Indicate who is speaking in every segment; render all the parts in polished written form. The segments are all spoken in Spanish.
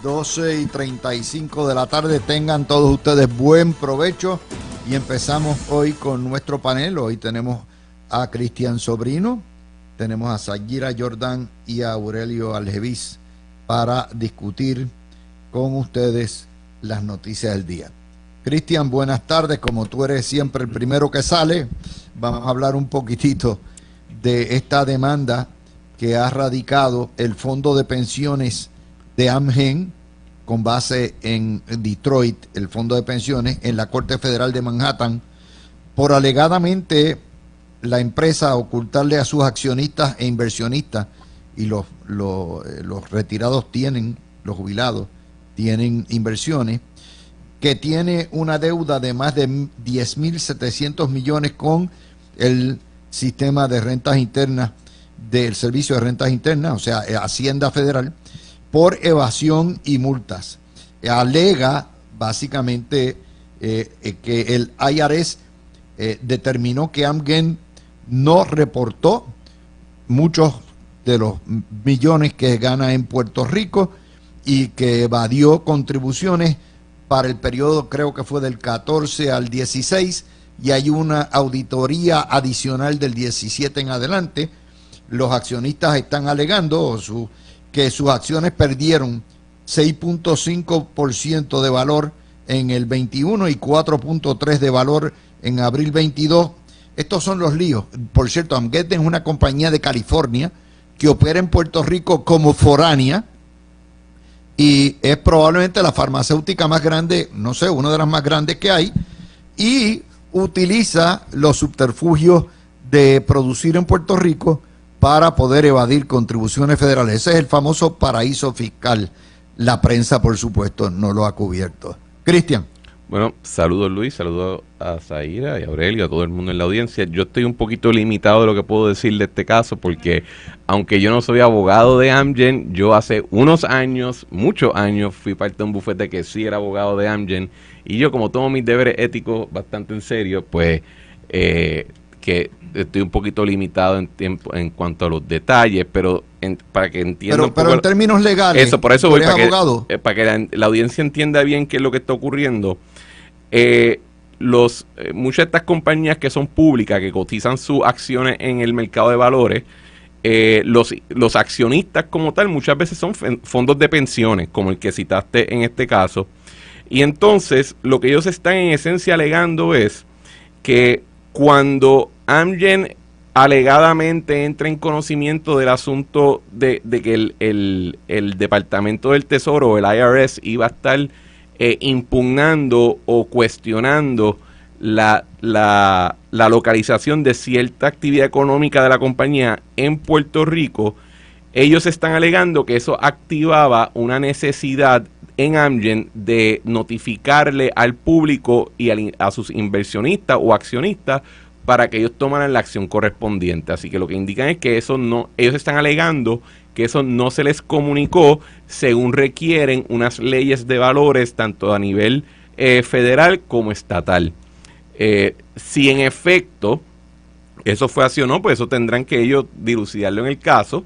Speaker 1: 12:35 de la tarde. Tengan todos ustedes buen provecho y empezamos hoy con nuestro panel. Hoy tenemos a Cristian Sobrino, tenemos a Zaguira Jordan y a Aurelio Algevis para discutir con ustedes las noticias del día. Cristian, buenas tardes. Como tú eres siempre el primero que sale, vamos a hablar un poquitito de esta demanda que ha radicado el Fondo de Pensiones de Amgen, con base en Detroit, el Fondo de Pensiones, en la Corte Federal de Manhattan, por alegadamente la empresa ocultarle a sus accionistas e inversionistas, y los retirados tienen, los jubilados, tienen inversiones, que tiene una deuda de más de 10.700 millones con el sistema de rentas internas del Servicio de Rentas Internas, o sea, Hacienda Federal, por evasión y multas. Alega básicamente que el IRS determinó que Amgen no reportó muchos de los millones que gana en Puerto Rico y que evadió contribuciones para el periodo, creo que fue del 14 al 16, y hay una auditoría adicional del 17 en adelante. Los accionistas están alegando que sus acciones perdieron 6.5% de valor en el 21 y 4.3% de valor en abril 22. Estos son los líos. Por cierto, Amgen es una compañía de California que opera en Puerto Rico como foránea y es probablemente la farmacéutica más grande, no sé, una de las más grandes que hay, y utiliza los subterfugios de producir en Puerto Rico para poder evadir contribuciones federales. Ese es el famoso paraíso fiscal. La prensa, por supuesto, no lo ha cubierto. Cristian.
Speaker 2: Bueno, saludos Luis, saludos a Zaira y a Aurelio, a todo el mundo en la audiencia. Yo estoy un poquito limitado de lo que puedo decir de este caso, porque aunque yo no soy abogado de Amgen, yo hace unos años, muchos años, fui parte de un bufete que sí era abogado de Amgen, y yo, como tomo mis deberes éticos bastante en serio, pues que estoy un poquito limitado en tiempo en cuanto a los detalles, pero para que entiendan.
Speaker 1: Pero en términos legales,
Speaker 2: eso, por eso voy,
Speaker 1: ¿eres abogado?
Speaker 2: Para que la audiencia entienda bien qué es lo que está ocurriendo. Muchas de estas compañías que son públicas, que cotizan sus acciones en el mercado de valores, los accionistas como tal muchas veces son fondos de pensiones, como el que citaste en este caso. Y entonces lo que ellos están en esencia alegando es que cuando Amgen alegadamente entra en conocimiento del asunto de que el Departamento del Tesoro, el IRS, iba a estar impugnando o cuestionando la localización de cierta actividad económica de la compañía en Puerto Rico, ellos están alegando que eso activaba una necesidad en Amgen de notificarle al público y a sus inversionistas o accionistas para que ellos tomaran la acción correspondiente. Así que lo que indican es que ellos están alegando que eso no se les comunicó según requieren unas leyes de valores tanto a nivel federal como estatal. Si en efecto eso fue así o no, pues eso tendrán que ellos dilucidarlo en el caso,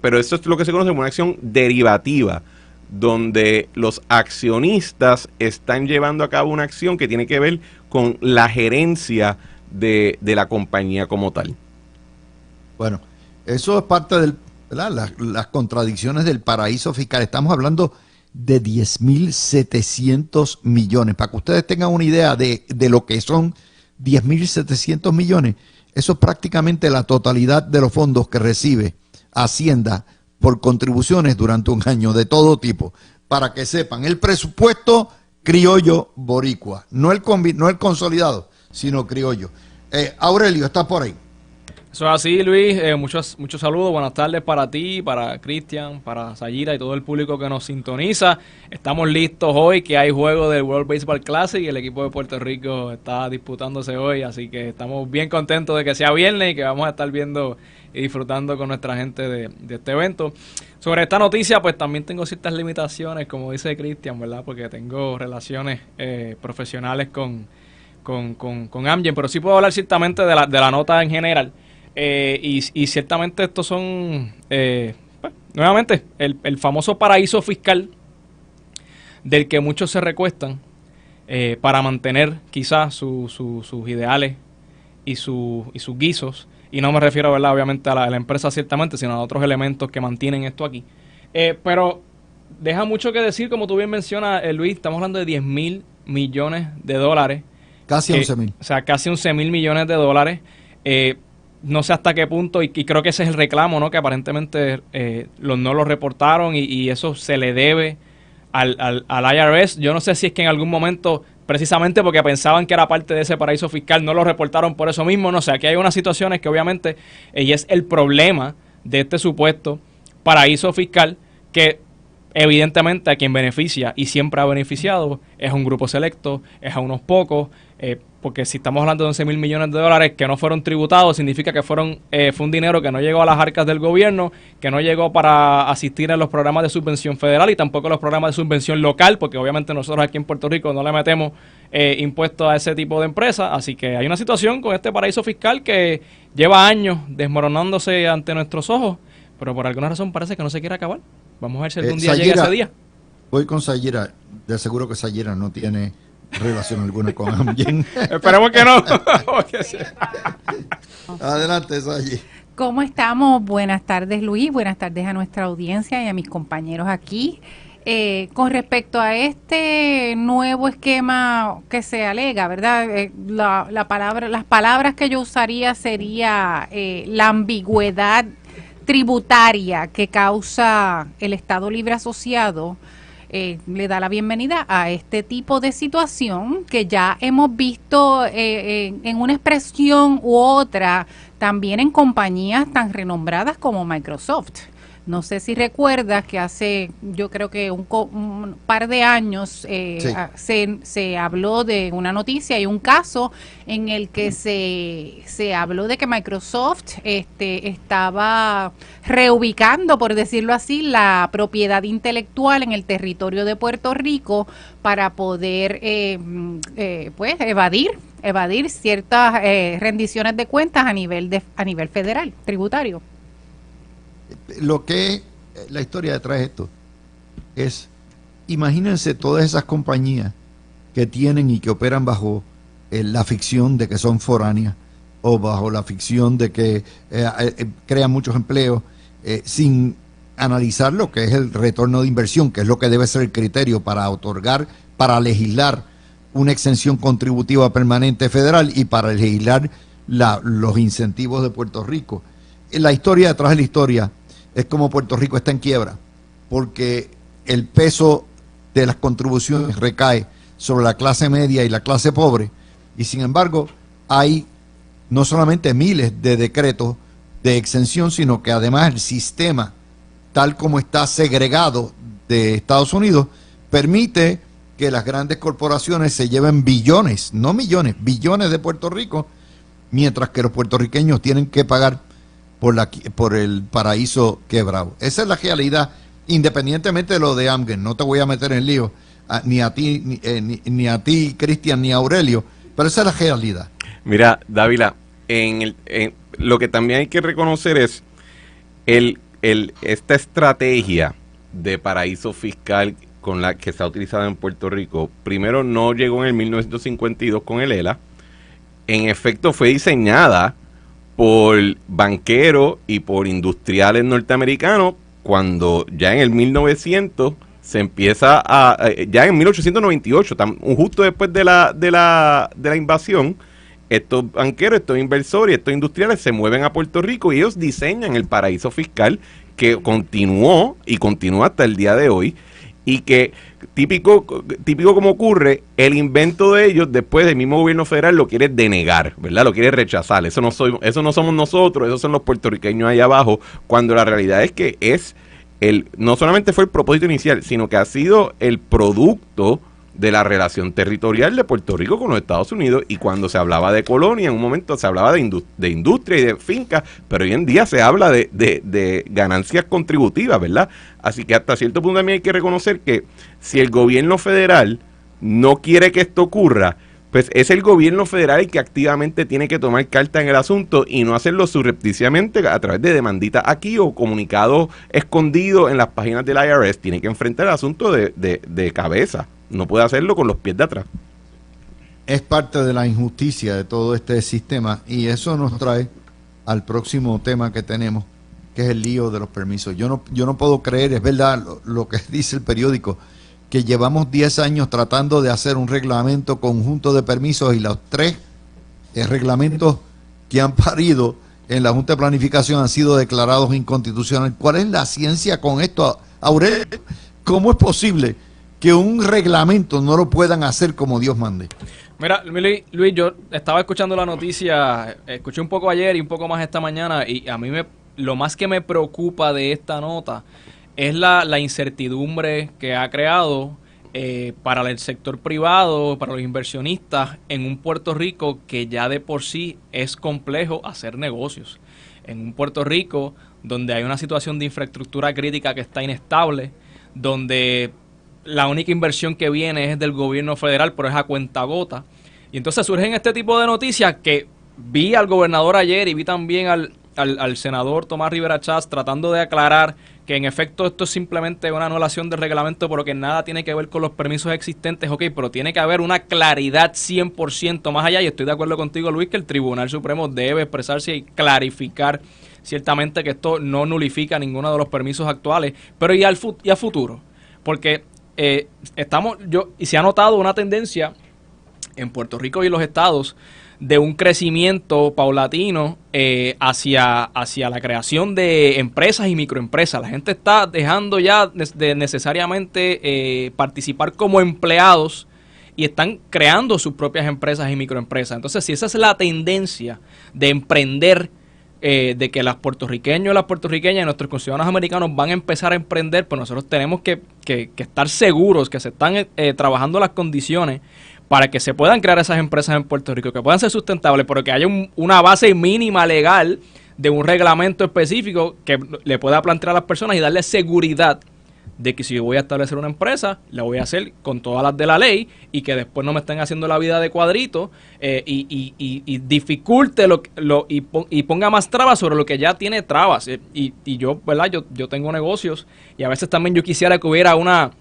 Speaker 2: pero eso es lo que se conoce como una acción derivativa, donde los accionistas están llevando a cabo una acción que tiene que ver con la gerencia de la compañía como tal.
Speaker 1: Bueno, eso es parte de las contradicciones del paraíso fiscal. Estamos hablando de 10.700 millones. Para que ustedes tengan una idea de lo que son 10.700 millones, eso es prácticamente la totalidad de los fondos que recibe Hacienda por contribuciones durante un año de todo tipo. Para que sepan, el presupuesto criollo boricua, no el consolidado, sino criollo. Aurelio, ¿estás por ahí?
Speaker 3: Eso es así, Luis. Muchos saludos. Buenas tardes para ti, para Cristian, para Zaguira y todo el público que nos sintoniza. Estamos listos hoy, que hay juego del World Baseball Classic y el equipo de Puerto Rico está disputándose hoy, así que estamos bien contentos de que sea viernes y que vamos a estar viendo y disfrutando con nuestra gente de este evento. Sobre esta noticia, pues también tengo ciertas limitaciones, como dice Cristian, ¿verdad? Porque tengo relaciones profesionales con Amgen, pero sí puedo hablar ciertamente de la nota en general. Y ciertamente estos son, pues, nuevamente, el famoso paraíso fiscal del que muchos se recuestan para mantener quizás sus ideales y sus guisos. Y no me refiero, ¿verdad?, obviamente a la empresa ciertamente, sino a otros elementos que mantienen esto aquí. Pero deja mucho que decir, como tú bien mencionas, Luis, estamos hablando de 10,000 millones de dólares.
Speaker 1: Casi 11,000.
Speaker 3: O sea, casi 11,000 millones de dólares. No sé hasta qué punto, y creo que ese es el reclamo, ¿no?, que aparentemente no lo reportaron y eso se le debe al IRS. Yo no sé si es que en algún momento, precisamente porque pensaban que era parte de ese paraíso fiscal, no lo reportaron por eso mismo. No sé, aquí hay unas situaciones que obviamente, y es el problema de este supuesto paraíso fiscal, que evidentemente a quien beneficia y siempre ha beneficiado es a un grupo selecto, es a unos pocos, porque si estamos hablando de 11,000 millones de dólares que no fueron tributados, significa que fue un dinero que no llegó a las arcas del gobierno, que no llegó para asistir a los programas de subvención federal y tampoco a los programas de subvención local, porque obviamente nosotros aquí en Puerto Rico no le metemos impuestos a ese tipo de empresas. Así que hay una situación con este paraíso fiscal que lleva años desmoronándose ante nuestros ojos, pero por alguna razón parece que no se quiere acabar. Vamos a ver si algún día llega ese día.
Speaker 1: Voy con Sayira. De seguro que Sayira no tiene relación alguna con Amgen.
Speaker 3: Esperemos que no.
Speaker 1: Adelante, Sayira.
Speaker 4: ¿Cómo estamos? Buenas tardes, Luis. Buenas tardes a nuestra audiencia y a mis compañeros aquí. Con respecto a este nuevo esquema que se alega, ¿verdad? Las palabras que yo usaría sería la ambigüedad tributaria que causa el Estado Libre Asociado. Le da la bienvenida a este tipo de situación que ya hemos visto en una expresión u otra también en compañías tan renombradas como Microsoft. No sé si recuerdas que hace, yo creo que un par de años se habló de una noticia y un caso en el que se habló de que Microsoft estaba reubicando, por decirlo así, la propiedad intelectual en el territorio de Puerto Rico para poder pues evadir ciertas rendiciones de cuentas a nivel federal, tributario.
Speaker 1: Lo que la historia detrás de esto es, imagínense todas esas compañías que tienen y que operan bajo la ficción de que son foráneas o bajo la ficción de que crean muchos empleos sin analizar lo que es el retorno de inversión, que es lo que debe ser el criterio para legislar una exención contributiva permanente federal y para legislar los incentivos de Puerto Rico. La historia detrás de la historia es como Puerto Rico está en quiebra, porque el peso de las contribuciones recae sobre la clase media y la clase pobre, y sin embargo hay no solamente miles de decretos de exención, sino que además el sistema, tal como está segregado de Estados Unidos, permite que las grandes corporaciones se lleven billones, no millones, billones de Puerto Rico, mientras que los puertorriqueños tienen que pagar por el paraíso quebrado. Esa es la realidad, independientemente de lo de Amgen. No te voy a meter en lío, ni a ti, Cristian, ni a Aurelio, pero esa es la realidad.
Speaker 2: Mira, Dávila, lo que también hay que reconocer es esta estrategia de paraíso fiscal con la que se ha utilizado en Puerto Rico. Primero, no llegó en el 1952 con el ELA. En efecto, fue diseñada por banqueros y por industriales norteamericanos, cuando ya en el 1900 se empieza ya en 1898, justo después de la invasión, estos banqueros, estos inversores, estos industriales se mueven a Puerto Rico y ellos diseñan el paraíso fiscal que continuó y continúa hasta el día de hoy, y que típico como ocurre, el invento de ellos después del mismo gobierno federal lo quiere denegar, ¿verdad? Lo quiere rechazar. Eso no somos nosotros, esos son los puertorriqueños allá abajo, cuando la realidad es que no solamente fue el propósito inicial, sino que ha sido el producto de la relación territorial de Puerto Rico con los Estados Unidos. Y cuando se hablaba de colonia, en un momento se hablaba de industria y de fincas, pero hoy en día se habla de ganancias contributivas, ¿verdad? Así que hasta cierto punto también hay que reconocer que si el gobierno federal no quiere que esto ocurra, pues es el gobierno federal el que activamente tiene que tomar carta en el asunto y no hacerlo surrepticiamente a través de demanditas aquí o comunicados escondidos en las páginas del IRS. Tiene que enfrentar el asunto de cabeza. No puede hacerlo con los pies de atrás.
Speaker 1: Es parte de la injusticia de todo este sistema y eso nos trae al próximo tema que tenemos, que es el lío de los permisos. Yo no puedo creer, es verdad lo que dice el periódico, que llevamos 10 años tratando de hacer un reglamento conjunto de permisos y los 3 reglamentos que han parido en la Junta de Planificación han sido declarados inconstitucionales. ¿Cuál es la ciencia con esto, Aurelio? ¿Cómo es posible que un reglamento no lo puedan hacer como Dios mande?
Speaker 3: Mira, Luis, yo estaba escuchando la noticia, escuché un poco ayer y un poco más esta mañana, y a mí lo más que me preocupa de esta nota es la incertidumbre que ha creado para el sector privado, para los inversionistas en un Puerto Rico que ya de por sí es complejo hacer negocios. En un Puerto Rico donde hay una situación de infraestructura crítica que está inestable, donde la única inversión que viene es del gobierno federal, pero es a cuentagota. Y entonces surgen este tipo de noticias que vi al gobernador ayer y vi también al senador Tomás Rivera Chats tratando de aclarar que en efecto esto es simplemente una anulación del reglamento, pero que nada tiene que ver con los permisos existentes. Ok, pero tiene que haber una claridad 100% más allá, y estoy de acuerdo contigo, Luis, que el Tribunal Supremo debe expresarse y clarificar ciertamente que esto no nulifica ninguno de los permisos actuales, pero y a futuro, porque y se ha notado una tendencia en Puerto Rico y los estados de un crecimiento paulatino hacia la creación de empresas y microempresas. La gente está dejando ya de necesariamente participar como empleados y están creando sus propias empresas y microempresas. Entonces, si esa es la tendencia de emprender, de que las puertorriqueños, las puertorriqueñas y nuestros conciudadanos americanos van a empezar a emprender, pues nosotros tenemos que estar seguros que se están trabajando las condiciones para que se puedan crear esas empresas en Puerto Rico, que puedan ser sustentables, pero que haya una base mínima legal de un reglamento específico que le pueda plantear a las personas y darle seguridad de que si yo voy a establecer una empresa, la voy a hacer con todas las de la ley y que después no me estén haciendo la vida de cuadrito y dificulte y ponga más trabas sobre lo que ya tiene trabas. Y yo, ¿verdad? Yo tengo negocios y a veces también yo quisiera que hubiera una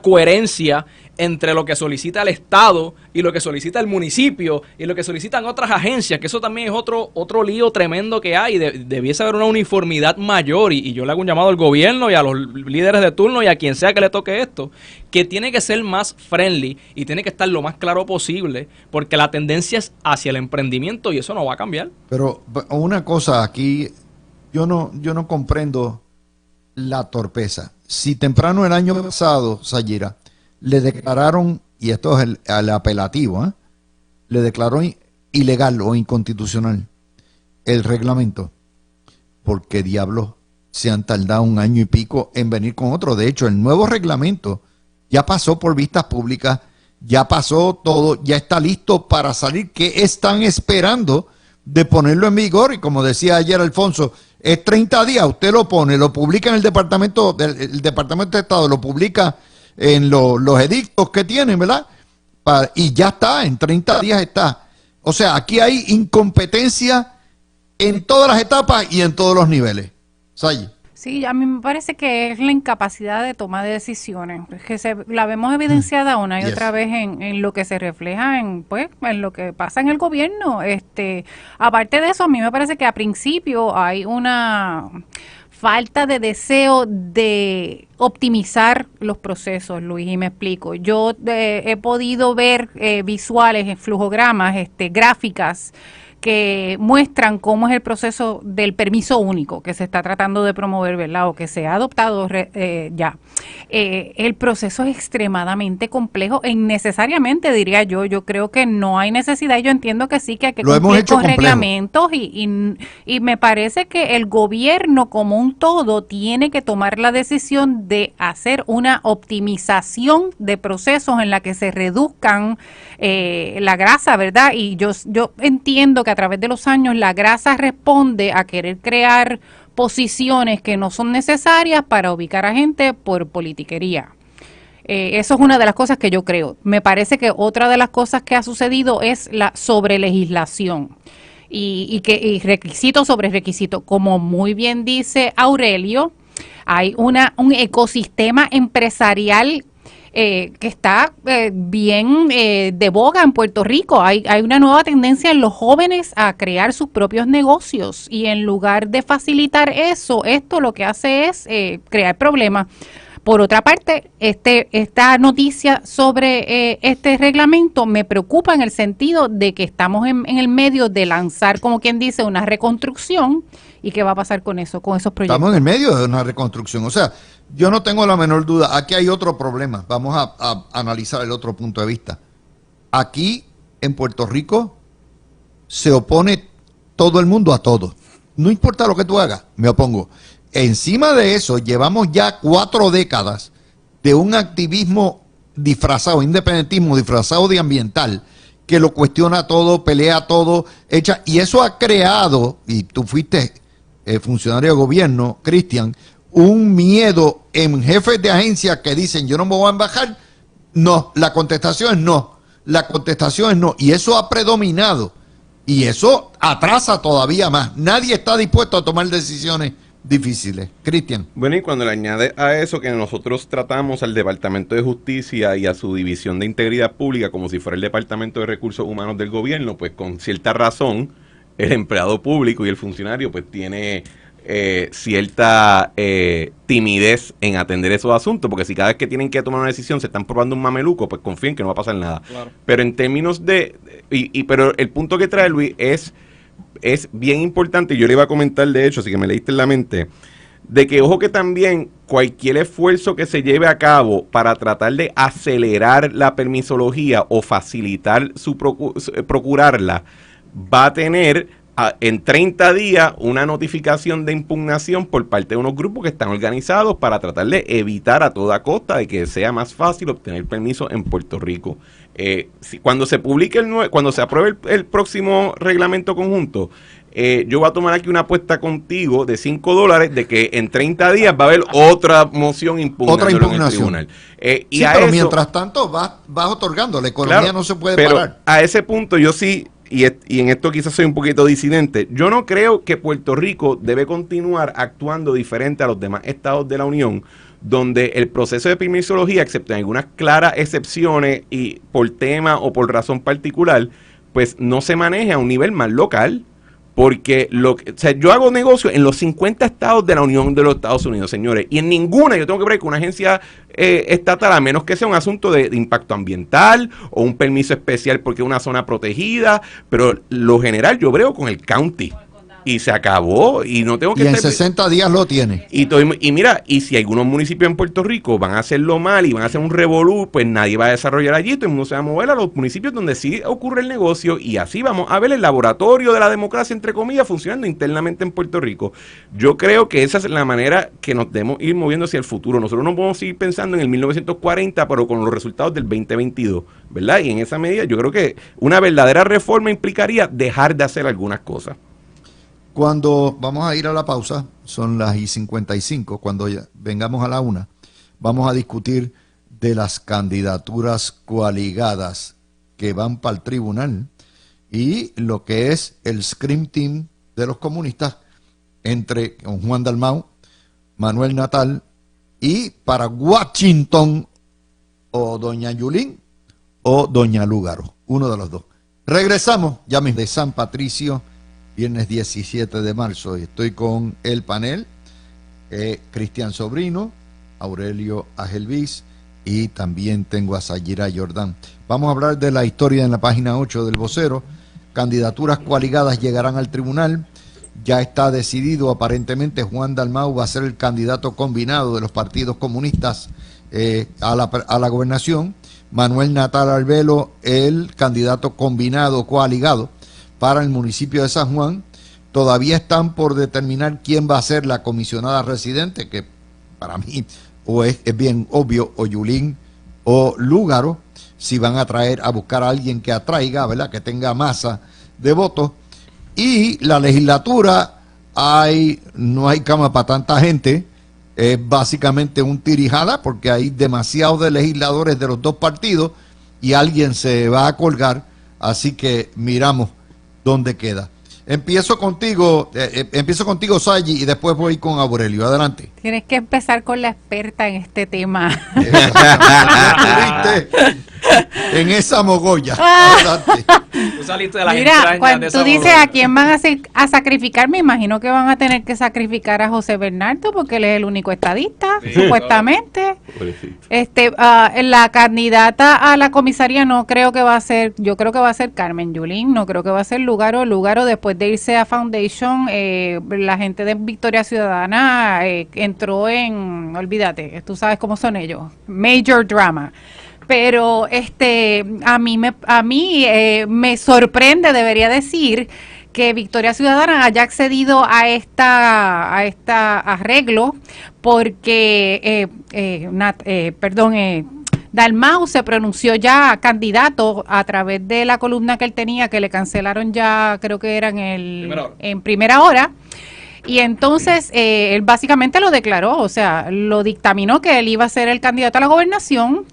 Speaker 3: coherencia entre lo que solicita el Estado y lo que solicita el municipio y lo que solicitan otras agencias, que eso también es otro lío tremendo que hay. Debiese haber una uniformidad mayor y yo le hago un llamado al gobierno y a los líderes de turno y a quien sea que le toque esto, que tiene que ser más friendly y tiene que estar lo más claro posible, porque la tendencia es hacia el emprendimiento y eso no va a cambiar.
Speaker 1: Pero una cosa aquí, yo no comprendo la torpeza. Si temprano el año pasado, Sayira, le declararon, y esto es el apelativo, le declaró ilegal o inconstitucional el reglamento, ¿por qué diablos se han tardado un año y pico en venir con otro? De hecho, el nuevo reglamento ya pasó por vistas públicas, ya pasó todo, ya está listo para salir. ¿Qué están esperando de ponerlo en vigor? Y como decía ayer Alfonso, es 30 días, usted lo pone, lo publica en el Departamento de Estado, lo publica en los edictos que tienen, ¿verdad? Y ya está, en 30 días está. O sea, aquí hay incompetencia en todas las etapas y en todos los niveles. Sayi.
Speaker 4: Sí, a mí me parece que es la incapacidad de toma de decisiones, que la vemos evidenciada una y otra vez en lo que se refleja en lo que pasa en el gobierno. Aparte de eso, a mí me parece que a principio hay una falta de deseo de optimizar los procesos, Luis, y me explico. Yo he podido ver visuales, flujogramas, gráficas que muestran cómo es el proceso del permiso único que se está tratando de promover, ¿verdad? O que se ha adoptado ya. El proceso es extremadamente complejo e innecesariamente, diría yo. Yo creo que no hay necesidad. Yo entiendo que sí, que hay que cumplir con reglamentos y me parece que el gobierno como un todo tiene que tomar la decisión de hacer una optimización de procesos en la que se reduzcan la grasa, ¿verdad? Y yo entiendo que a través de los años la grasa responde a querer crear posiciones que no son necesarias para ubicar a gente por politiquería. Eso es una de las cosas que yo creo. Me parece que otra de las cosas que ha sucedido es la sobrelegislación y requisito sobre requisito. Como muy bien dice Aurelio, hay un ecosistema empresarial que está bien de boga en Puerto Rico. Hay una nueva tendencia en los jóvenes a crear sus propios negocios y en lugar de facilitar eso, esto lo que hace es crear problemas. Por otra parte, esta noticia sobre este reglamento me preocupa en el sentido de que estamos en el medio de lanzar, como quien dice, una reconstrucción. ¿Y qué va a pasar con eso, con esos proyectos?
Speaker 1: Estamos en el medio de una reconstrucción. O sea, yo no tengo la menor duda. Aquí hay otro problema. Vamos a analizar el otro punto de vista. Aquí, en Puerto Rico, se opone todo el mundo a todo. No importa lo que tú hagas, me opongo. Encima de eso, llevamos ya 4 décadas de un activismo disfrazado, independentismo disfrazado de ambiental, que lo cuestiona todo, pelea todo, y eso ha creado, y tú fuiste funcionario de gobierno, Cristian, un miedo en jefes de agencias que dicen, yo no me voy a embajar. No, la contestación es no, y eso ha predominado, y eso atrasa todavía más. Nadie está dispuesto a tomar decisiones difíciles. Cristian.
Speaker 2: Bueno, y cuando le añade a eso que nosotros tratamos al Departamento de Justicia y a su División de Integridad Pública como si fuera el Departamento de Recursos Humanos del gobierno, pues con cierta razón el empleado público y el funcionario pues tiene cierta timidez en atender esos asuntos, porque si cada vez que tienen que tomar una decisión se están probando un mameluco, pues confíen que no va a pasar nada. Claro. Pero en términos pero el punto que trae Luis es bien importante, y yo le iba a comentar de hecho, así que me leíste en la mente, de que ojo que también cualquier esfuerzo que se lleve a cabo para tratar de acelerar la permisología o facilitar procurarla, va a tener en 30 días una notificación de impugnación por parte de unos grupos que están organizados para tratar de evitar a toda costa de que sea más fácil obtener permiso en Puerto Rico. Cuando se publique cuando se apruebe el próximo reglamento conjunto, yo voy a tomar aquí una apuesta contigo de $5 de que en 30 días va a haber otra moción impugnación en el tribunal.
Speaker 1: Sí, pero mientras tanto vas otorgando, la economía claro, no se puede parar.
Speaker 2: A ese punto yo sí, y en esto quizás soy un poquito disidente, yo no creo que Puerto Rico debe continuar actuando diferente a los demás estados de la Unión, donde el proceso de permisología, excepto en algunas claras excepciones y por tema o por razón particular, pues no se maneja a un nivel más local. Porque yo hago negocio en los 50 estados de la Unión de los Estados Unidos, señores, y en ninguna yo tengo que ver con una agencia estatal, a menos que sea un asunto de impacto ambiental o un permiso especial porque es una zona protegida, pero lo general yo brego con el county. Y se acabó, y no tengo que...
Speaker 1: Y en 60 días lo tiene.
Speaker 2: Y mira, y si algunos municipios en Puerto Rico van a hacerlo mal y van a hacer un revolú, pues nadie va a desarrollar allí, todo el mundo se va a mover a los municipios donde sí ocurre el negocio, y así vamos a ver el laboratorio de la democracia, entre comillas, funcionando internamente en Puerto Rico. Yo creo que esa es la manera que nos debemos ir moviendo hacia el futuro. Nosotros no podemos seguir pensando en el 1940, pero con los resultados del 2022, ¿verdad? Y en esa medida yo creo que una verdadera reforma implicaría dejar de hacer algunas cosas.
Speaker 1: Cuando vamos a ir a la pausa, son las 55, cuando ya vengamos a la 1, vamos a discutir de las candidaturas coaligadas que van para el tribunal y lo que es el Scream Team de los comunistas entre Juan Dalmau, Manuel Natal y para Washington o doña Yulín o doña Lúgaro, uno de los dos. Regresamos ya mismo de San Patricio, viernes 17 de marzo, y estoy con el panel, Cristian Sobrino, Aurelio Agelvis, y también tengo a Sayira Jordán. Vamos a hablar de la historia en la página 8 del Vocero. Candidaturas coaligadas llegarán al tribunal. Ya está decidido, aparentemente Juan Dalmau va a ser el candidato combinado de los partidos comunistas a la gobernación. Manuel Natal Arbelo, el candidato combinado coaligado para el municipio de San Juan. Todavía están por determinar quién va a ser la comisionada residente, que para mí o es bien obvio, o Yulín o Lúgaro, si van a traer a buscar a alguien que atraiga, ¿verdad?, que tenga masa de votos. Y la legislatura, no hay cama para tanta gente, es básicamente un tirijala porque hay demasiados de legisladores de los dos partidos y alguien se va a colgar, así que miramos dónde queda. Empiezo contigo, Sayi, y después voy con Aurelio. Adelante.
Speaker 4: Tienes que empezar con la experta en este tema.
Speaker 1: En esa mogolla. Adelante.
Speaker 3: Tú saliste de las
Speaker 4: Mira,
Speaker 3: entrañas
Speaker 4: cuando
Speaker 3: de
Speaker 4: tú
Speaker 3: esa
Speaker 4: dices
Speaker 3: mogolla.
Speaker 4: a quién van a sacrificar, me imagino que van a tener que sacrificar a José Bernardo porque él es el único estadista,
Speaker 3: Sí,
Speaker 4: supuestamente.
Speaker 2: Pobrecito.
Speaker 4: La candidata a la comisaría no creo que va a ser, yo creo que va a ser Carmen Yulín, no creo que va a ser Lugaro después de irse a Foundation, la gente de Victoria Ciudadana entró en, olvídate, tú sabes cómo son ellos, major drama. Pero a mí me sorprende, debería decir, que Victoria Ciudadana haya accedido a esta arreglo porque Dalmau se pronunció ya candidato a través de la columna que él tenía, que le cancelaron ya, creo que era en primera hora. Y entonces él básicamente lo declaró, o sea, lo dictaminó que él iba a ser el candidato a la gobernación.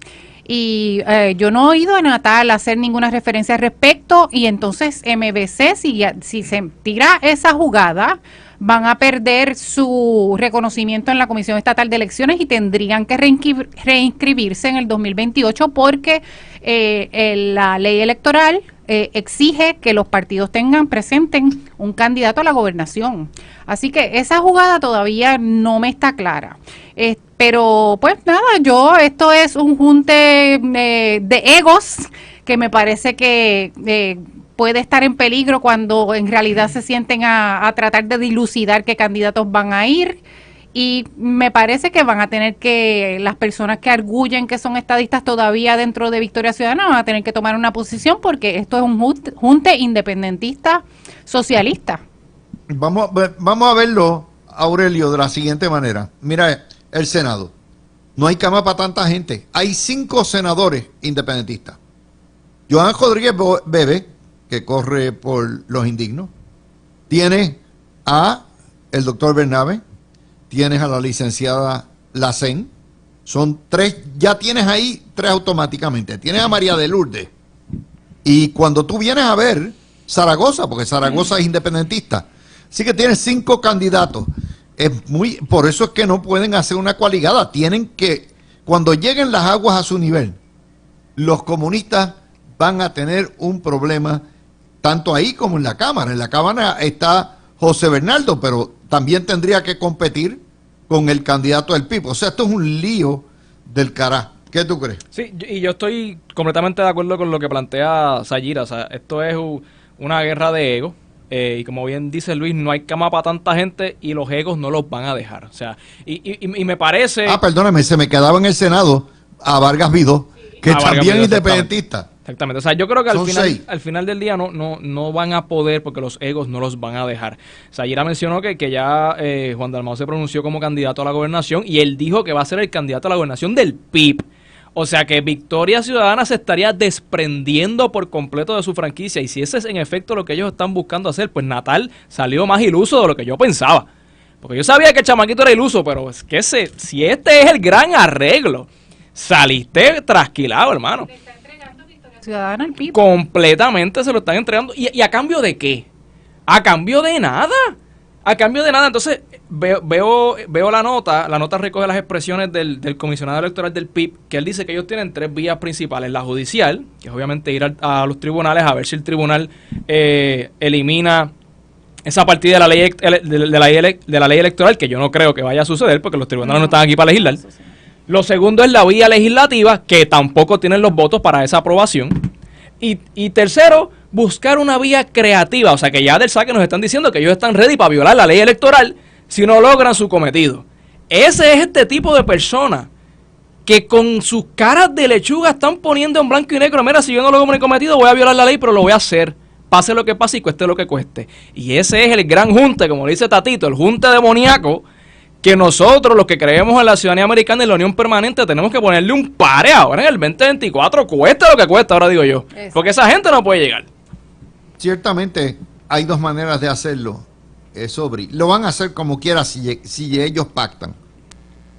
Speaker 4: Y yo no he oído a Natal hacer ninguna referencia al respecto, y entonces MBC, si se tira esa jugada, van a perder su reconocimiento en la Comisión Estatal de Elecciones y tendrían que reinscribirse en el 2028 porque la ley electoral exige que los partidos presenten un candidato a la gobernación. Así que esa jugada todavía no me está clara. Pero pues nada, esto es un junte de egos que me parece que puede estar en peligro cuando en realidad se sienten a tratar de dilucidar qué candidatos van a ir. Y me parece que van a tener las personas que arguyen que son estadistas todavía dentro de Victoria Ciudadana van a tener que tomar una posición porque esto es un junte independentista socialista.
Speaker 1: Vamos a verlo, Aurelio, de la siguiente manera. Mira, el Senado. No hay cama para tanta gente. Hay 5 senadores independentistas. Joan Rodríguez Bebe, que corre por los indignos. Tiene a el doctor Bernabe. Tienes a la licenciada Lacén. Son 3, ya tienes ahí 3 automáticamente. Tienes a María de Lourdes. Y cuando tú vienes a ver Zaragoza, porque Zaragoza es independentista, así que tienes 5 candidatos. Por eso es que no pueden hacer una coaligada. Tienen que, cuando lleguen las aguas a su nivel, los comunistas van a tener un problema tanto ahí como en la Cámara. En la Cámara está José Bernardo, pero también tendría que competir con el candidato del PIB. O sea, esto es un lío del cará. ¿Qué tú crees?
Speaker 3: Sí, y yo estoy completamente de acuerdo con lo que plantea Sayira. O sea, esto es una guerra de egos. Y como bien dice Luis, no hay cama para tanta gente y los egos no los van a dejar. O sea, y me parece...
Speaker 1: Perdóname, se me quedaba en el Senado a Vargas Vidó, que también es independentista.
Speaker 3: Exactamente. O sea, yo creo que
Speaker 1: Son
Speaker 3: al final del día no van a poder porque los egos no los van a dejar. Sayira mencionó que ya Juan Dalmau se pronunció como candidato a la gobernación y él dijo que va a ser el candidato a la gobernación del PIB. O sea que Victoria Ciudadana se estaría desprendiendo por completo de su franquicia. Y si ese es en efecto lo que ellos están buscando hacer, pues Natal salió más iluso de lo que yo pensaba. Porque yo sabía que el chamaquito era iluso, pero es que si este es el gran arreglo, saliste trasquilado, hermano.
Speaker 4: Le está entregando Victoria Ciudadana al PIB.
Speaker 3: Completamente se lo están entregando. ¿Y a cambio de qué? A cambio de nada. A cambio de nada. Entonces, veo la nota recoge las expresiones del comisionado electoral del PIB, que él dice que ellos tienen 3 vías principales. La judicial, que es obviamente ir a los tribunales a ver si el tribunal elimina esa partida de la ley electoral, que yo no creo que vaya a suceder porque los tribunales no están aquí para legislar. Lo segundo es la vía legislativa, que tampoco tienen los votos para esa aprobación. Y tercero, buscar una vía creativa. O sea, que ya del saque nos están diciendo que ellos están ready para violar la ley electoral si no logran su cometido. Ese es este tipo de personas que con sus caras de lechuga están poniendo en blanco y negro: mira, si yo no logro mi cometido, voy a violar la ley, pero lo voy a hacer. Pase lo que pase y cueste lo que cueste. Y ese es el gran junte, como dice Tatito, el junte demoníaco, que nosotros, los que creemos en la ciudadanía americana y la unión permanente, tenemos que ponerle un pare ahora en el 2024, cueste lo que cueste, ahora digo yo. Eso. Porque esa gente no puede llegar.
Speaker 1: Ciertamente hay 2 maneras de hacerlo, Sobri. Lo van a hacer como quiera si ellos pactan.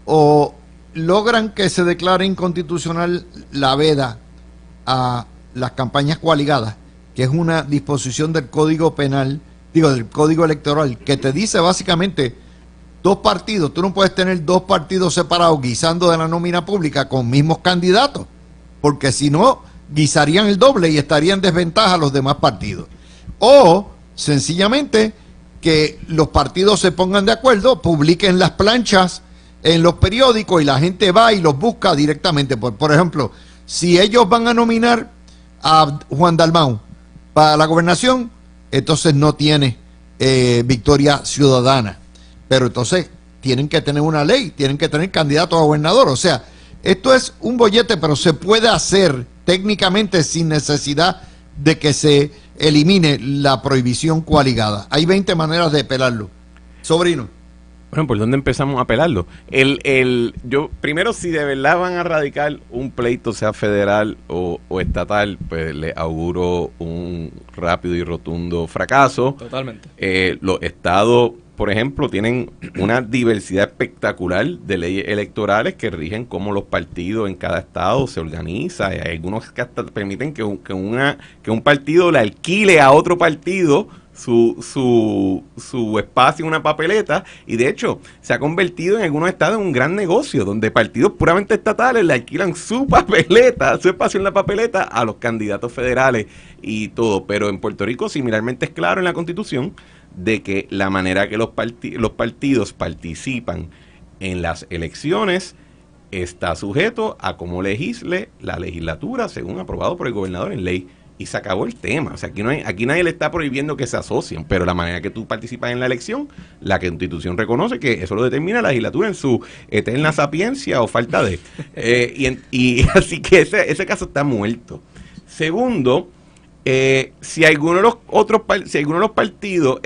Speaker 1: o logran que se declare inconstitucional la veda a las campañas coaligadas, que es una disposición del Código Penal, del Código Electoral, que te dice básicamente 2 partidos, tú no puedes tener 2 partidos separados guisando de la nómina pública con mismos candidatos, porque si no, guisarían el doble y estarían en desventaja los demás partidos. O, sencillamente, que los partidos se pongan de acuerdo, publiquen las planchas en los periódicos y la gente va y los busca directamente. Por ejemplo, si ellos van a nominar a Juan Dalmau para la gobernación, entonces no tiene victoria ciudadana. Pero entonces tienen que tener una ley, tienen que tener candidatos a gobernador. O sea, esto es un bollete, pero se puede hacer técnicamente sin necesidad de que se elimine la prohibición coaligada. Hay 20 maneras de pelarlo. Sobrino.
Speaker 2: Bueno, ¿por dónde empezamos a pelarlo? Yo, primero, si de verdad van a radicar un pleito, sea federal o estatal, pues le auguro un rápido y rotundo fracaso.
Speaker 3: Totalmente.
Speaker 2: Los estados, por ejemplo, tienen una diversidad espectacular de leyes electorales que rigen cómo los partidos en cada estado se organizan. Hay algunos que hasta permiten que un partido le alquile a otro partido su espacio en una papeleta, y de hecho se ha convertido en algunos estados en un gran negocio donde partidos puramente estatales le alquilan su papeleta, su espacio en la papeleta a los candidatos federales y todo. Pero en Puerto Rico similarmente es claro en la Constitución de que la manera que los partidos participan en las elecciones está sujeto a cómo legisle la legislatura según aprobado por el gobernador en ley. Y se acabó el tema. O sea, aquí nadie le está prohibiendo que se asocien, pero la manera que tú participas en la elección, la Constitución reconoce que eso lo determina la legislatura en su eterna sapiencia o falta de. Y así que ese caso está muerto. Segundo, si alguno de los partidos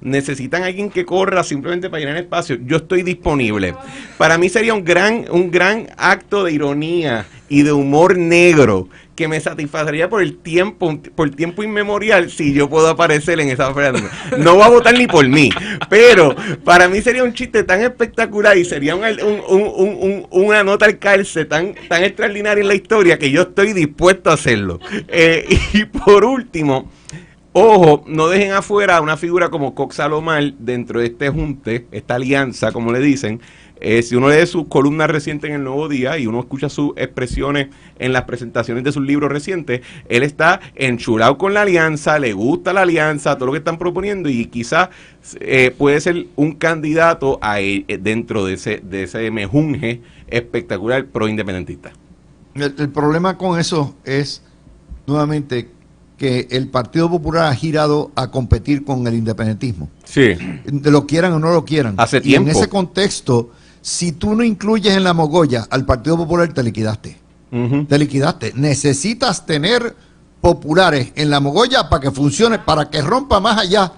Speaker 2: necesitan a alguien que corra simplemente para llenar espacio, yo estoy disponible. Para mí sería un gran acto de ironía y de humor negro que me satisfacería por tiempo inmemorial si yo puedo aparecer en esa oferta. No va a votar ni por mí, pero para mí sería un chiste tan espectacular y sería una nota al calce tan extraordinaria en la historia que yo estoy dispuesto a hacerlo. Y por último, ojo, no dejen afuera a una figura como Cox Salomar dentro de este junte, esta alianza, como le dicen. Si uno lee sus columnas recientes en El Nuevo Día y uno escucha sus expresiones en las presentaciones de sus libros recientes, él está enchulado con la alianza, le gusta la alianza, todo lo que están proponiendo, y quizás puede ser un candidato dentro de ese mejunje espectacular pro-independentista.
Speaker 1: El problema con eso es, nuevamente, que el Partido Popular ha girado a competir con el independentismo.
Speaker 2: Sí.
Speaker 1: Lo quieran o no lo quieran.
Speaker 2: Hace tiempo.
Speaker 1: En ese contexto, si tú no incluyes en la mogolla al Partido Popular, te liquidaste.
Speaker 2: Uh-huh.
Speaker 1: Te liquidaste. Necesitas tener populares en la mogolla para que funcione, para que rompa más allá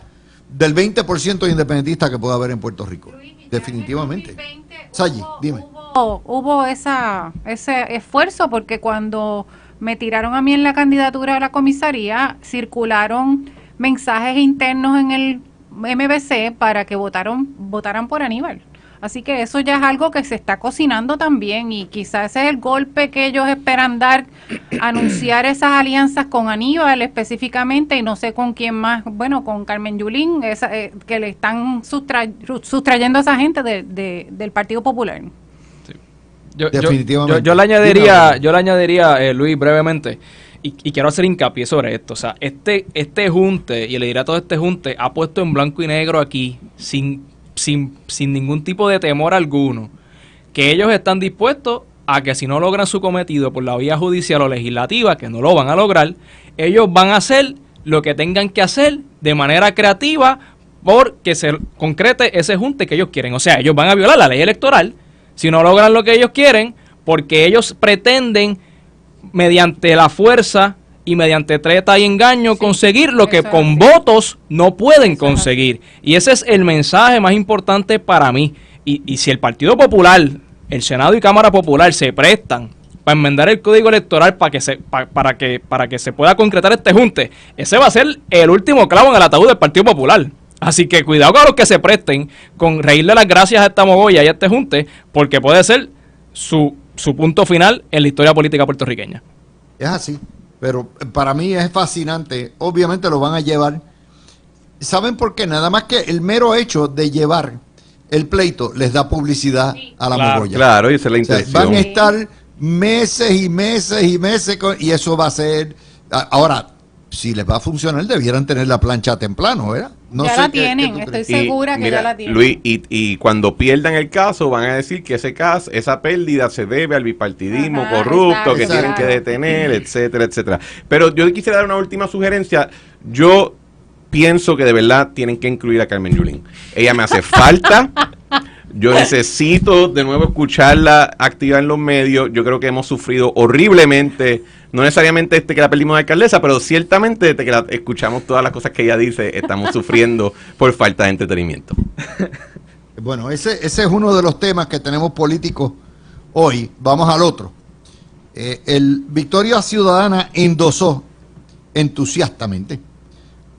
Speaker 1: del 20% de independentistas que pueda haber en Puerto Rico.
Speaker 4: Luis,
Speaker 1: definitivamente. Sayi, dime.
Speaker 4: Hubo ese esfuerzo, porque cuando me tiraron a mí en la candidatura a la comisaría, circularon mensajes internos en el MBC para que votaran por Aníbal. Así que eso ya es algo que se está cocinando también, y quizás ese es el golpe que ellos esperan dar, anunciar esas alianzas con Aníbal específicamente, y no sé con quién más, bueno, con Carmen Yulín, que le están sustrayendo a esa gente del Partido Popular.
Speaker 1: Definitivamente.
Speaker 3: Yo le añadiría, Luis, brevemente, y quiero hacer hincapié sobre esto. O sea, este junte y el liderato de este junte ha puesto en blanco y negro aquí, sin ningún tipo de temor alguno, que ellos están dispuestos a que si no logran su cometido por la vía judicial o legislativa, que no lo van a lograr, ellos van a hacer lo que tengan que hacer de manera creativa porque se concrete ese junte que ellos quieren. O sea, ellos van a violar la ley electoral si no logran lo que ellos quieren, porque ellos pretenden, mediante la fuerza y mediante treta y engaño, conseguir lo que con votos no pueden conseguir. Y ese es el mensaje más importante para mí. Y si el Partido Popular, el Senado y Cámara Popular se prestan para enmendar el Código Electoral para que se pueda concretar este junte, ese va a ser el último clavo en el ataúd del Partido Popular. Así que cuidado con los que se presten con reírle las gracias a esta mogolla y a este junte, porque puede ser su punto final en la historia política puertorriqueña.
Speaker 1: Es así, pero para mí es fascinante. Obviamente lo van a llevar. ¿Saben por qué? Nada más que el mero hecho de llevar el pleito les da publicidad a la mogolla.
Speaker 2: Claro, y esa es la intención.
Speaker 1: Van a estar meses y meses y meses y eso va a ser... Ahora, si les va a funcionar, debieran tener la plancha temprano, ¿verdad? No
Speaker 4: ya
Speaker 1: sé
Speaker 4: la tienen, estoy segura que ya la tienen.
Speaker 2: Luis, y cuando pierdan el caso van a decir que esa pérdida se debe al bipartidismo corrupto, que tienen que detener, etcétera, etcétera. Pero yo quisiera dar una última sugerencia. Yo pienso que de verdad tienen que incluir a Carmen Yulín. Ella me hace falta. Yo necesito de nuevo escucharla activa en los medios. Yo creo que hemos sufrido horriblemente, no necesariamente que la perdimos de alcaldesa, pero ciertamente desde que la escuchamos todas las cosas que ella dice, estamos sufriendo por falta de entretenimiento.
Speaker 1: Bueno, ese es uno de los temas que tenemos políticos hoy. Vamos al otro. El Victoria Ciudadana endosó entusiastamente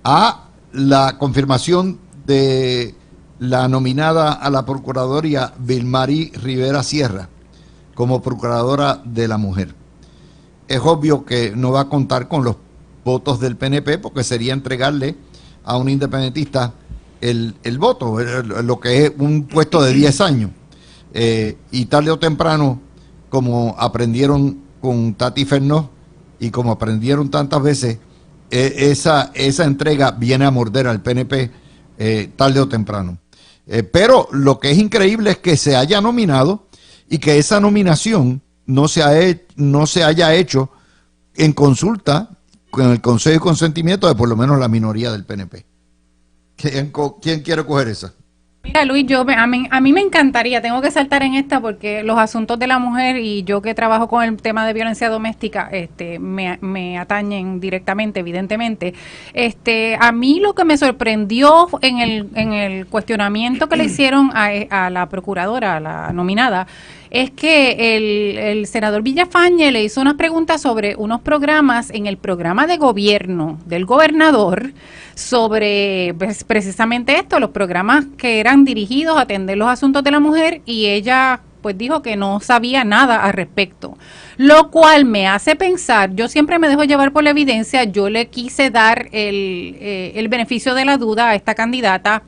Speaker 1: a la confirmación de la nominada a la Procuraduría Vilmarí Rivera Sierra como Procuradora de la Mujer. Es obvio que no va a contar con los votos del PNP porque sería entregarle a un independentista el voto, lo que es un puesto de 10 años. Y tarde o temprano, como aprendieron con Tati Fernó y como aprendieron tantas veces, esa entrega viene a morder al PNP tarde o temprano. Pero lo que es increíble es que se haya nominado y que esa nominación no se haya hecho en consulta con el Consejo de Consentimiento de por lo menos la minoría del PNP. ¿Quién quiere coger esa?
Speaker 4: Mira, Luis, a mí me encantaría, tengo que saltar en esta porque los asuntos de la mujer y yo que trabajo con el tema de violencia doméstica me atañen directamente, evidentemente. A mí lo que me sorprendió en el cuestionamiento que le hicieron a la procuradora, a la nominada, es que el senador Villafañe le hizo unas preguntas sobre unos programas en el programa de gobierno del gobernador sobre precisamente esto, los programas que eran dirigidos a atender los asuntos de la mujer, y ella pues dijo que no sabía nada al respecto, lo cual me hace pensar, yo siempre me dejo llevar por la evidencia, yo le quise dar el beneficio de la duda a esta candidata,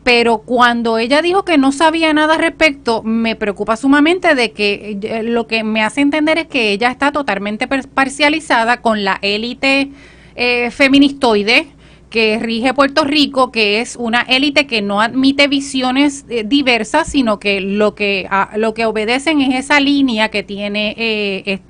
Speaker 4: pero cuando ella dijo que no sabía nada al respecto, me preocupa sumamente de que lo que me hace entender es que ella está totalmente parcializada con la élite feministoide que rige Puerto Rico, que es una élite que no admite visiones diversas, sino que lo que obedecen es esa línea que tiene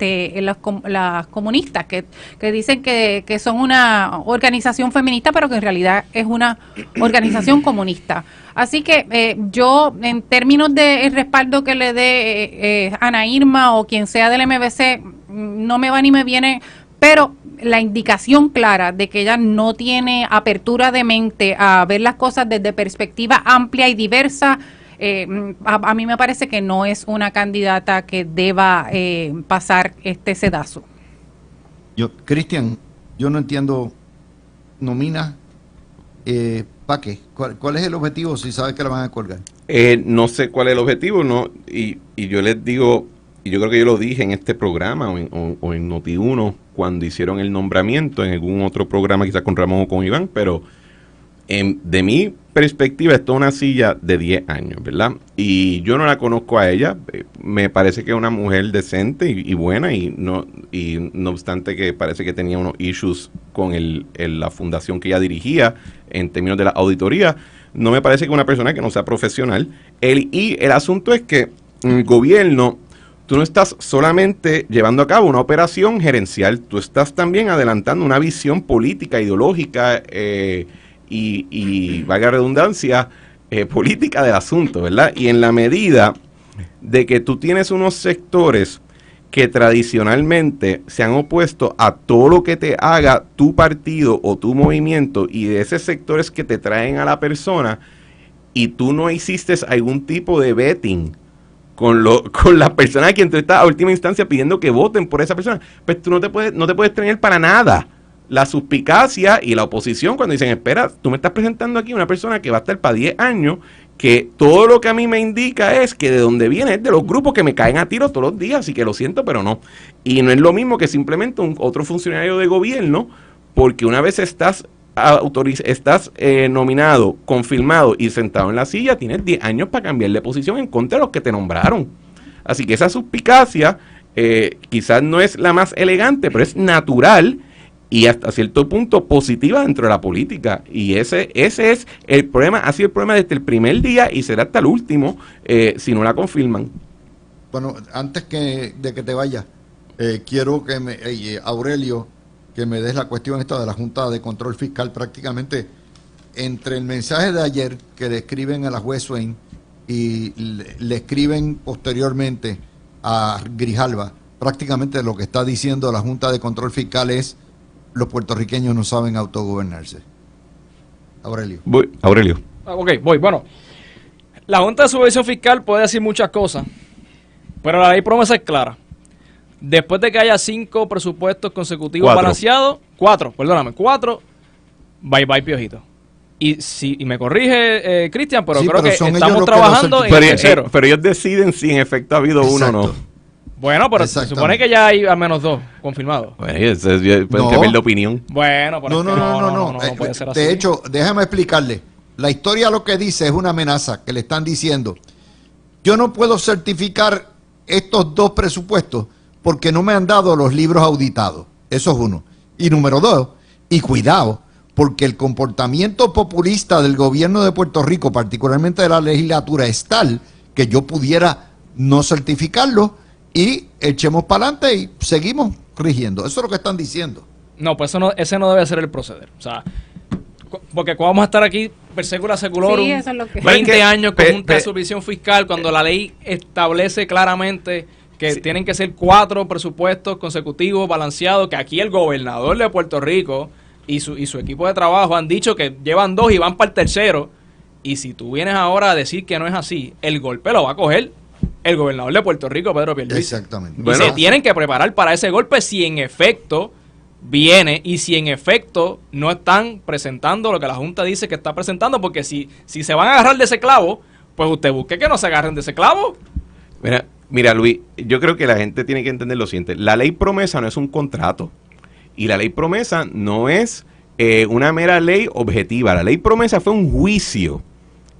Speaker 4: las comunistas, que dicen que son una organización feminista, pero que en realidad es una organización comunista. Así que yo, en términos del respaldo que le dé Ana Irma o quien sea del MBC, no me va ni me viene, pero la indicación clara de que ella no tiene apertura de mente a ver las cosas desde perspectiva amplia y diversa, a mí me parece que no es una candidata que deba pasar este sedazo.
Speaker 1: Cristian, yo no entiendo, nomina, ¿para qué? ¿Cuál es el objetivo si sabes que la van a colgar?
Speaker 2: No sé cuál es el objetivo, no, y yo les digo, y yo creo que yo lo dije en este programa o en Noti1 cuando hicieron el nombramiento, en algún otro programa quizás con Ramón o con Iván, pero de mi perspectiva esto es una silla de 10 años, ¿verdad? Y yo no la conozco a ella, me parece que es una mujer decente y buena, y no obstante que parece que tenía unos issues con la fundación que ella dirigía en términos de la auditoría, no me parece que una persona que no sea profesional. Y el asunto es que el gobierno, tú no estás solamente llevando a cabo una operación gerencial, tú estás también adelantando una visión política, ideológica y valga la redundancia, política del asunto, ¿verdad? Y en la medida de que tú tienes unos sectores que tradicionalmente se han opuesto a todo lo que te haga tu partido o tu movimiento, y de esos sectores que te traen a la persona, y tú no hiciste algún tipo de vetting con la persona a quien tú estás a última instancia pidiendo que voten por esa persona, pues tú no te puedes tener para nada la suspicacia y la oposición cuando dicen, espera, tú me estás presentando aquí una persona que va a estar para 10 años, que todo lo que a mí me indica es que de donde viene es de los grupos que me caen a tiro todos los días, así que lo siento, pero no. Y no es lo mismo que simplemente otro funcionario de gobierno, porque una vez estás nominado, confirmado y sentado en la silla, tienes 10 años para cambiar de posición en contra de los que te nombraron. Así que esa suspicacia quizás no es la más elegante, pero es natural y hasta cierto punto positiva dentro de la política. Y ese es el problema, ha sido el problema desde el primer día y será hasta el último si no la confirman.
Speaker 1: Bueno, antes de que te vayas, quiero que Aurelio, que me des la cuestión esta de la Junta de Control Fiscal. Prácticamente entre el mensaje de ayer que le escriben a la juez Swain y le escriben posteriormente a Grijalva, prácticamente lo que está diciendo la Junta de Control Fiscal es: los puertorriqueños no saben autogobernarse. Aurelio.
Speaker 2: Aurelio.
Speaker 3: Ok, voy. Bueno, la Junta de Supervisión Fiscal puede decir muchas cosas, pero la ley promesa es clara. Después de que haya 5 presupuestos consecutivos balanceados, 4, bye bye Piojito. Y me corrige Cristian, pero sí, creo que estamos trabajando en tercero.
Speaker 2: Pero ellos deciden si en efecto ha habido uno o no.
Speaker 3: Bueno, pero se supone que ya hay al menos 2 confirmados.
Speaker 2: Bueno, pueden cambiar de opinión.
Speaker 3: Bueno, pero no puede ser así.
Speaker 1: De hecho, déjame explicarle. La historia lo que dice es una amenaza que le están diciendo: yo no puedo certificar estos 2 presupuestos porque no me han dado los libros auditados. Eso es uno. Y número 2, y cuidado, porque el comportamiento populista del gobierno de Puerto Rico, particularmente de la legislatura, es tal que yo pudiera no certificarlo y echemos para adelante y seguimos rigiendo. Eso es lo que están diciendo.
Speaker 3: No, pues ese no debe ser el proceder. O sea, porque vamos a estar aquí per secula seculorum, sí, eso es lo que 20 años con Junta de Supervisión Fiscal, cuando la ley establece claramente que tienen que ser 4 presupuestos consecutivos balanceados, que aquí el gobernador de Puerto Rico y su equipo de trabajo han dicho que llevan 2 y van para el tercero. Y si tú vienes ahora a decir que no es así, el golpe lo va a coger el gobernador de Puerto Rico, Pedro Pierluisi.
Speaker 1: Exactamente.
Speaker 3: Y se tienen que preparar para ese golpe si en efecto viene y si en efecto no están presentando lo que la Junta dice que está presentando, porque si se van a agarrar de ese clavo, pues usted busque que no se agarren de ese clavo.
Speaker 2: Mira, Luis, yo creo que la gente tiene que entender lo siguiente. La ley promesa no es un contrato. Y la ley promesa no es una mera ley objetiva. La ley promesa fue un juicio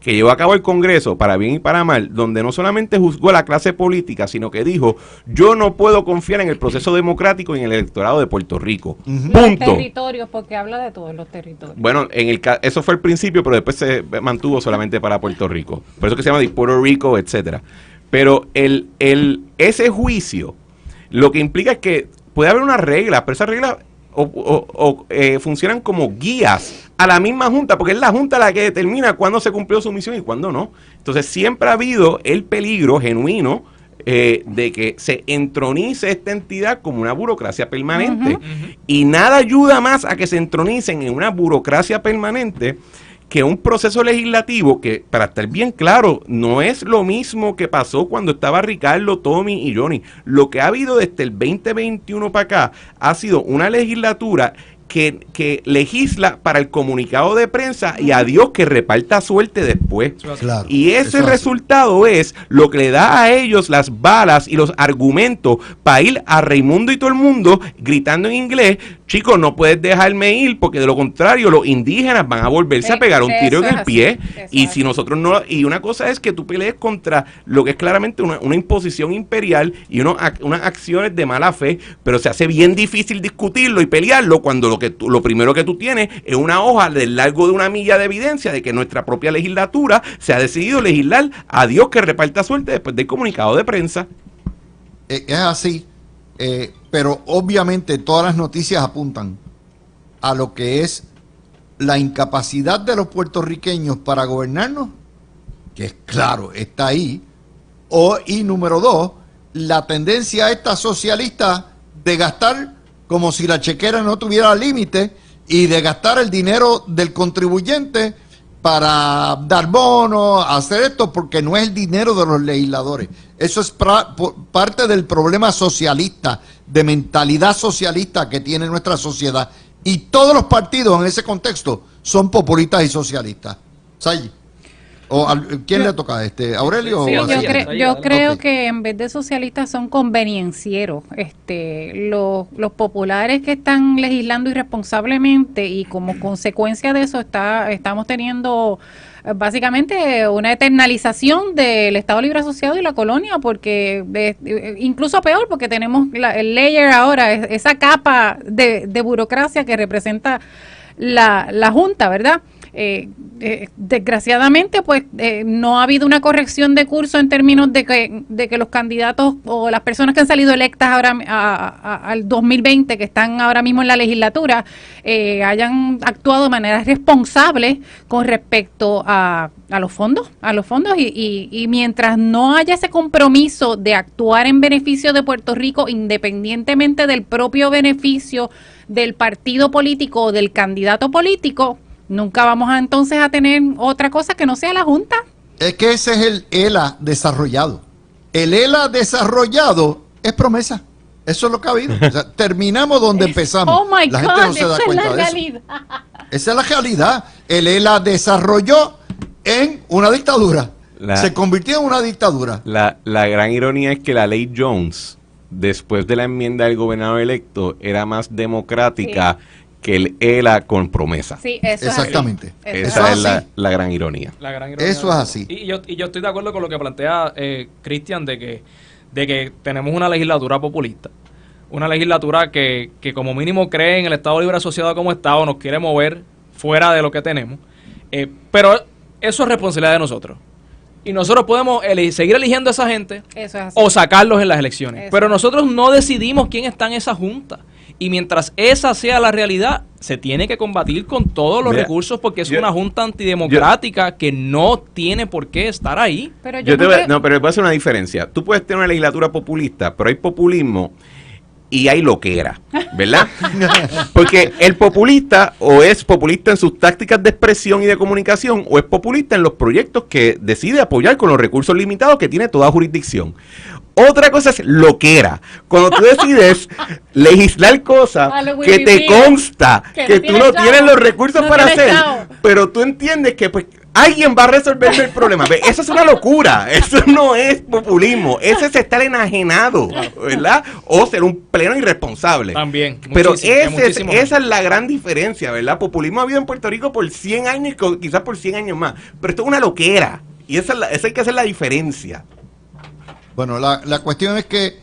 Speaker 2: que llevó a cabo el Congreso, para bien y para mal, donde no solamente juzgó a la clase política, sino que dijo: yo no puedo confiar en el proceso democrático y en el electorado de Puerto Rico. Punto.
Speaker 4: Los territorios, porque habla de todos los territorios.
Speaker 2: Bueno, eso fue el principio, pero después se mantuvo solamente para Puerto Rico. Por eso que se llama de Puerto Rico, etcétera. Pero ese juicio lo que implica es que puede haber una regla, pero esas reglas funcionan como guías a la misma Junta, porque es la Junta la que determina cuándo se cumplió su misión y cuándo no. Entonces siempre ha habido el peligro genuino de que se entronice esta entidad como una burocracia permanente. Y nada ayuda más a que se entronicen en una burocracia permanente que un proceso legislativo que, para estar bien claro, no es lo mismo que pasó cuando estaba Ricardo, Tommy y Johnny. Lo que ha habido desde el 2021 para acá ha sido una legislatura que legisla para el comunicado de prensa y a Dios que reparta suerte después.
Speaker 1: Claro,
Speaker 2: y ese resultado es lo que le da a ellos las balas y los argumentos para ir a Raimundo y todo el mundo gritando en inglés: chicos, no puedes dejarme ir porque de lo contrario los indígenas van a volverse a pegar un tiro en el pie. Y si nosotros no... Y una cosa es que tú pelees contra lo que es claramente una imposición imperial y unas acciones de mala fe, pero se hace bien difícil discutirlo y pelearlo cuando lo primero que tú tienes es una hoja del largo de 1 milla de evidencia de que nuestra propia legislatura se ha decidido legislar a Dios que reparta suerte después del comunicado de prensa.
Speaker 1: Es así, pero obviamente todas las noticias apuntan a lo que es la incapacidad de los puertorriqueños para gobernarnos, que es claro, está ahí, y número 2, la tendencia esta socialista de gastar como si la chequera no tuviera límite y de gastar el dinero del contribuyente para dar bonos, hacer esto, porque no es el dinero de los legisladores. Eso es parte del problema socialista, de mentalidad socialista que tiene nuestra sociedad. Y todos los partidos en ese contexto son populistas y socialistas. Say, ¿quién le toca? ¿Aurelio?
Speaker 3: Sí,
Speaker 1: o
Speaker 4: Yo creo
Speaker 1: Ok.
Speaker 4: que en vez de socialistas son conveniencieros. Los populares que están legislando irresponsablemente y como consecuencia de eso estamos teniendo básicamente una eternalización del Estado Libre Asociado y la colonia, porque incluso peor, porque tenemos el layer ahora, esa capa de burocracia que representa la Junta, ¿verdad? Desgraciadamente, pues no ha habido una corrección de curso en términos de que los candidatos o las personas que han salido electas ahora al 2020, que están ahora mismo en la legislatura, hayan actuado de manera responsable con respecto a los fondos, y mientras no haya ese compromiso de actuar en beneficio de Puerto Rico, independientemente del propio beneficio del partido político o del candidato político, nunca vamos entonces a tener otra cosa que no sea la Junta.
Speaker 1: Es que ese es el ELA desarrollado. El ELA desarrollado es promesa. Eso es lo que ha habido. O sea, terminamos donde empezamos.
Speaker 4: Oh my
Speaker 1: La gente
Speaker 4: God,
Speaker 1: no se da
Speaker 4: esa es
Speaker 1: cuenta
Speaker 4: la
Speaker 1: de eso.
Speaker 4: realidad.
Speaker 1: Esa es la realidad. El ELA desarrolló en una dictadura. Se convirtió en una dictadura.
Speaker 2: La gran ironía es que la ley Jones, después de la enmienda del gobernador electo, era más democrática que el ELA con promesa.
Speaker 4: Sí, eso
Speaker 1: Exactamente.
Speaker 4: es así.
Speaker 2: Esa es
Speaker 1: Eso es
Speaker 2: la gran ironía.
Speaker 3: La gran ironía.
Speaker 1: Eso es así.
Speaker 3: Y yo estoy de acuerdo con lo que plantea Cristian de que tenemos una legislatura populista. Una legislatura que como mínimo cree en el Estado Libre Asociado como Estado, nos quiere mover fuera de lo que tenemos. Pero eso es responsabilidad de nosotros. Y nosotros podemos seguir eligiendo a esa gente
Speaker 4: Eso es así.
Speaker 3: o sacarlos en las elecciones.
Speaker 4: Eso.
Speaker 3: Pero nosotros no decidimos quién está en esa junta. Y mientras esa sea la realidad, se tiene que combatir con todos los
Speaker 2: Mira,
Speaker 3: recursos porque es
Speaker 2: yo-
Speaker 3: una junta antidemocrática que no tiene por qué estar ahí.
Speaker 4: Pero
Speaker 2: Yo te
Speaker 4: no
Speaker 2: voy,
Speaker 4: creo-
Speaker 2: no, pero voy a hacer una diferencia. Tú puedes tener una legislatura populista, pero hay populismo y hay loquera, ¿verdad? Porque el populista o es populista en sus tácticas de expresión y de comunicación o es populista en los proyectos que decide apoyar con los recursos limitados que tiene toda jurisdicción. Otra cosa es loquera. Cuando tú decides legislar cosas
Speaker 4: Halloween
Speaker 2: que te
Speaker 4: vivir,
Speaker 2: consta
Speaker 4: que
Speaker 2: que
Speaker 4: no
Speaker 2: tú
Speaker 4: tienes
Speaker 2: no
Speaker 4: chavo,
Speaker 2: tienes los recursos
Speaker 4: no
Speaker 2: para
Speaker 4: tienes
Speaker 2: hacer,
Speaker 4: chavo.
Speaker 2: pero tú entiendes que pues alguien va a resolverme el problema. Ve, eso es una locura. Eso no es populismo. Eso es estar enajenado, ¿verdad? O ser un pleno irresponsable.
Speaker 3: También,
Speaker 2: Pero
Speaker 3: muchísimo.
Speaker 2: esa es la gran diferencia, ¿verdad? Populismo ha habido en Puerto Rico por 100 años y quizás por 100 años más. Pero esto es una loquera. Y esa hay que hacer la diferencia.
Speaker 1: Bueno, la cuestión es que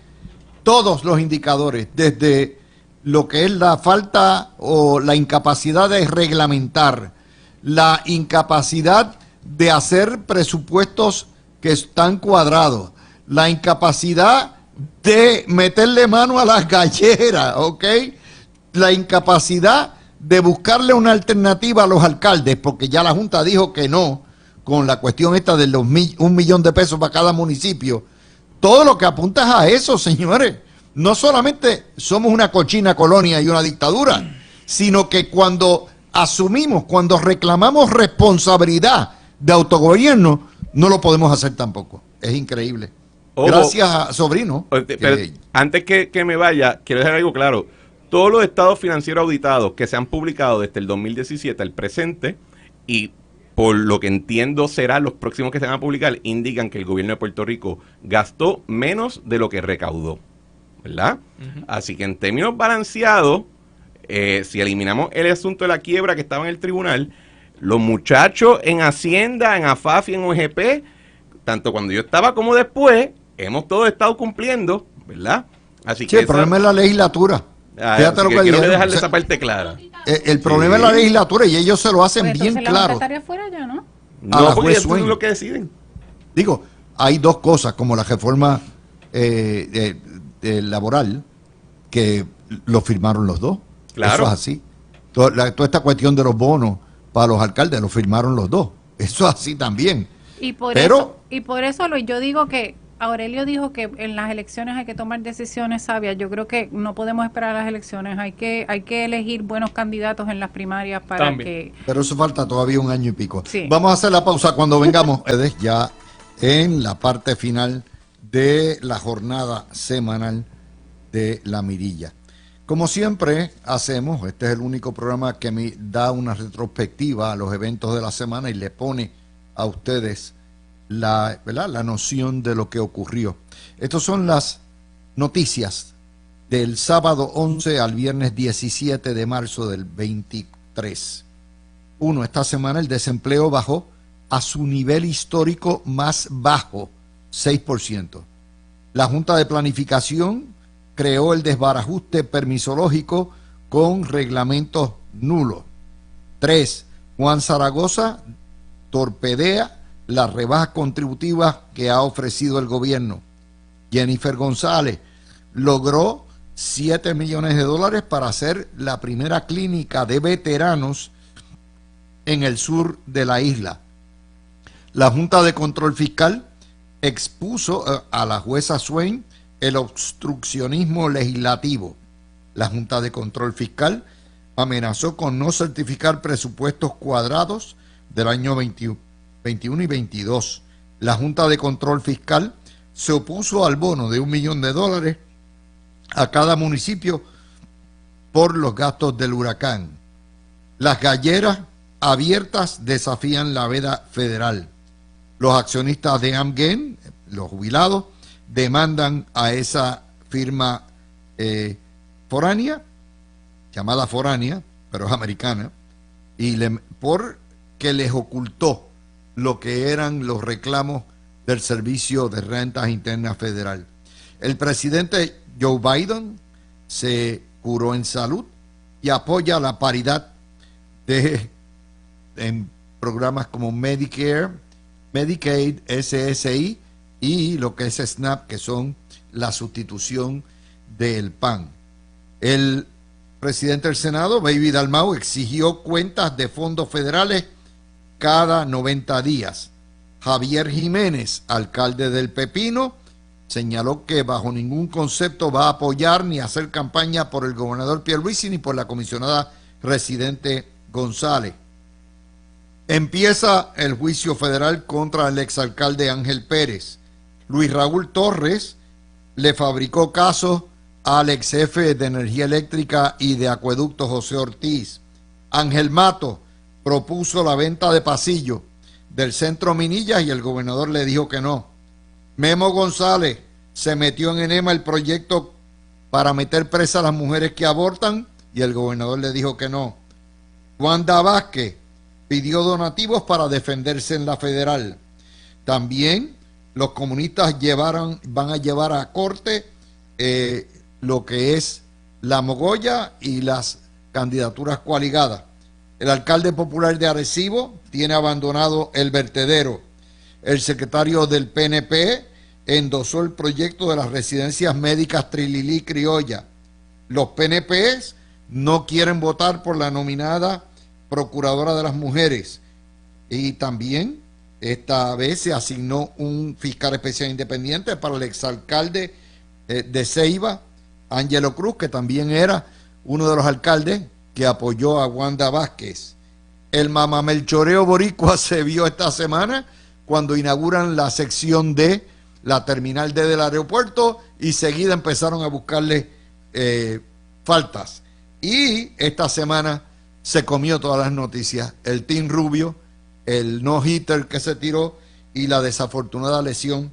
Speaker 1: todos los indicadores, desde lo que es la falta o la incapacidad de reglamentar, la incapacidad de hacer presupuestos que están cuadrados, la incapacidad de meterle mano a las galleras, ¿ok? La incapacidad de buscarle una alternativa a los alcaldes, porque ya la Junta dijo que no, con la cuestión esta de los $1 millón de pesos para cada municipio. Todo lo que apunta es a eso, señores. No solamente somos una cochina colonia y una dictadura, sino que cuando asumimos, cuando reclamamos responsabilidad de autogobierno, no lo podemos hacer tampoco. Es increíble.
Speaker 2: Ojo.
Speaker 1: Gracias a Sobrino.
Speaker 2: Pero antes que me vaya, quiero dejar algo claro. Todos los estados financieros auditados que se han publicado desde el 2017 al presente y por lo que entiendo serán los próximos que se van a publicar, indican que el gobierno de Puerto Rico gastó menos de lo que recaudó, ¿verdad? Así que en términos balanceados, si eliminamos el asunto de la quiebra que estaba en el tribunal, los muchachos en Hacienda, en AFAF y en OGP, tanto cuando yo estaba como después, hemos todos estado cumpliendo, ¿verdad? Así
Speaker 1: Sí,
Speaker 2: que
Speaker 1: el problema es la legislatura. Fíjate
Speaker 2: así
Speaker 1: lo
Speaker 2: que
Speaker 1: que
Speaker 2: quiero
Speaker 1: dijeron.
Speaker 2: dejarle
Speaker 1: O sea,
Speaker 2: esa parte clara.
Speaker 1: el problema es la legislatura y ellos se lo hacen
Speaker 4: Pues
Speaker 1: bien
Speaker 4: entonces la
Speaker 1: claro.
Speaker 4: secretaria fuera ya, ¿no?
Speaker 1: a la
Speaker 2: No, porque
Speaker 1: juez
Speaker 2: eso es
Speaker 1: Swain.
Speaker 2: lo que deciden.
Speaker 1: Digo, hay dos cosas, como la reforma laboral, que lo firmaron los dos.
Speaker 2: Claro.
Speaker 1: Eso es así. Toda esta cuestión de los bonos para los alcaldes lo firmaron los dos. Eso es así también.
Speaker 4: Y por
Speaker 1: Pero-
Speaker 4: eso, Luis, yo digo que Aurelio dijo que en las elecciones hay que tomar decisiones sabias. Yo creo que no podemos esperar a las elecciones. Hay que elegir buenos candidatos en las primarias para
Speaker 3: También.
Speaker 4: que...
Speaker 1: Pero eso falta todavía un año y pico.
Speaker 4: Sí.
Speaker 1: Vamos a hacer la pausa cuando vengamos. Ustedes ya en la parte final de la jornada semanal de La Mirilla. Como siempre hacemos, este es el único programa que me da una retrospectiva a los eventos de la semana y le pone a ustedes ¿verdad?, la noción de lo que ocurrió. Estas son las noticias del sábado 11 al viernes 17 de marzo del 23. Esta semana el desempleo bajó a su nivel histórico más bajo, 6%. La Junta de Planificación creó el desbarajuste permisológico con reglamentos nulos. 3. Juan Zaragoza torpedea las rebajas contributivas que ha ofrecido el gobierno. Jennifer González logró $7 millones para hacer la primera clínica de veteranos en el sur de la isla. La Junta de Control Fiscal expuso a la jueza Swain el obstruccionismo legislativo. La Junta de Control Fiscal amenazó con no certificar presupuestos cuadrados del año 21 y 22. La Junta de Control Fiscal se opuso al bono de $1 millón a cada municipio por los gastos del huracán. Las galleras abiertas desafían la veda federal. Los accionistas de Amgen, los jubilados, demandan a esa firma foránea, llamada foránea, pero es americana, porque les ocultó lo que eran los reclamos del Servicio de Rentas Internas Federal. El presidente Joe Biden se curó en salud y apoya la paridad en programas como Medicare, Medicaid, SSI y lo que es SNAP, que son la sustitución del PAN. El presidente del Senado, Baby Dalmau, exigió cuentas de fondos federales cada 90 días. Javier Jiménez, alcalde del Pepino, señaló que bajo ningún concepto va a apoyar ni hacer campaña por el gobernador Pierluisi ni por la comisionada residente González. Empieza el juicio federal contra el exalcalde Ángel Pérez. Luis Raúl Torres le fabricó casos al ex jefe de Energía Eléctrica y de Acueducto José Ortiz. Ángel Mato propuso la venta de pasillo del Centro Minillas y el gobernador le dijo que no. Memo González se metió en enema el proyecto para meter presa a las mujeres que abortan y el gobernador le dijo que no. Wanda Vázquez pidió donativos para defenderse en la federal. También los comunistas van a llevar a corte lo que es la mogolla y las candidaturas coaligadas. El alcalde popular de Arecibo tiene abandonado el vertedero. El secretario del PNP endosó el proyecto de las residencias médicas Trililí Criolla. Los PNPs no quieren votar por la nominada procuradora de las mujeres. Y también esta vez se asignó un fiscal especial independiente para el exalcalde de Ceiba, Ángelo Cruz, que también era uno de los alcaldes que apoyó a Wanda Vázquez. El mamamelchoreo boricua se vio esta semana cuando inauguran la sección D, la terminal D del aeropuerto, y seguida empezaron a buscarle faltas. Y esta semana se comió todas las noticias. El Team Rubio, el no-hitter que se tiró y la desafortunada lesión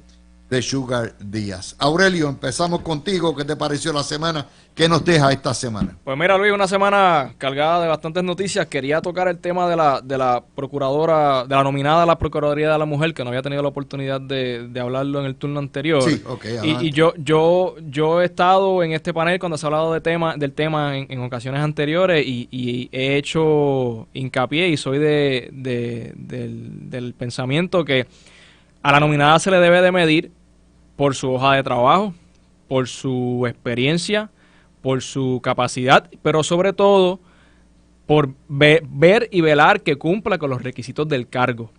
Speaker 1: de Sugar Díaz. Aurelio, empezamos contigo. ¿Qué te pareció la semana? ¿Qué nos deja esta semana?
Speaker 3: Pues mira, Luis, una semana cargada de bastantes noticias. Quería tocar el tema de la procuradora, de la nominada a la Procuraduría de la Mujer, que no había tenido la oportunidad de hablarlo en el turno anterior.
Speaker 1: Sí, ok.
Speaker 3: Y yo he estado en este panel cuando se ha hablado del tema en ocasiones anteriores y he hecho hincapié y soy del pensamiento que a la nominada se le debe de medir por su hoja de trabajo, por su experiencia, por su capacidad, pero sobre todo por ver y velar que cumpla con los requisitos del cargo.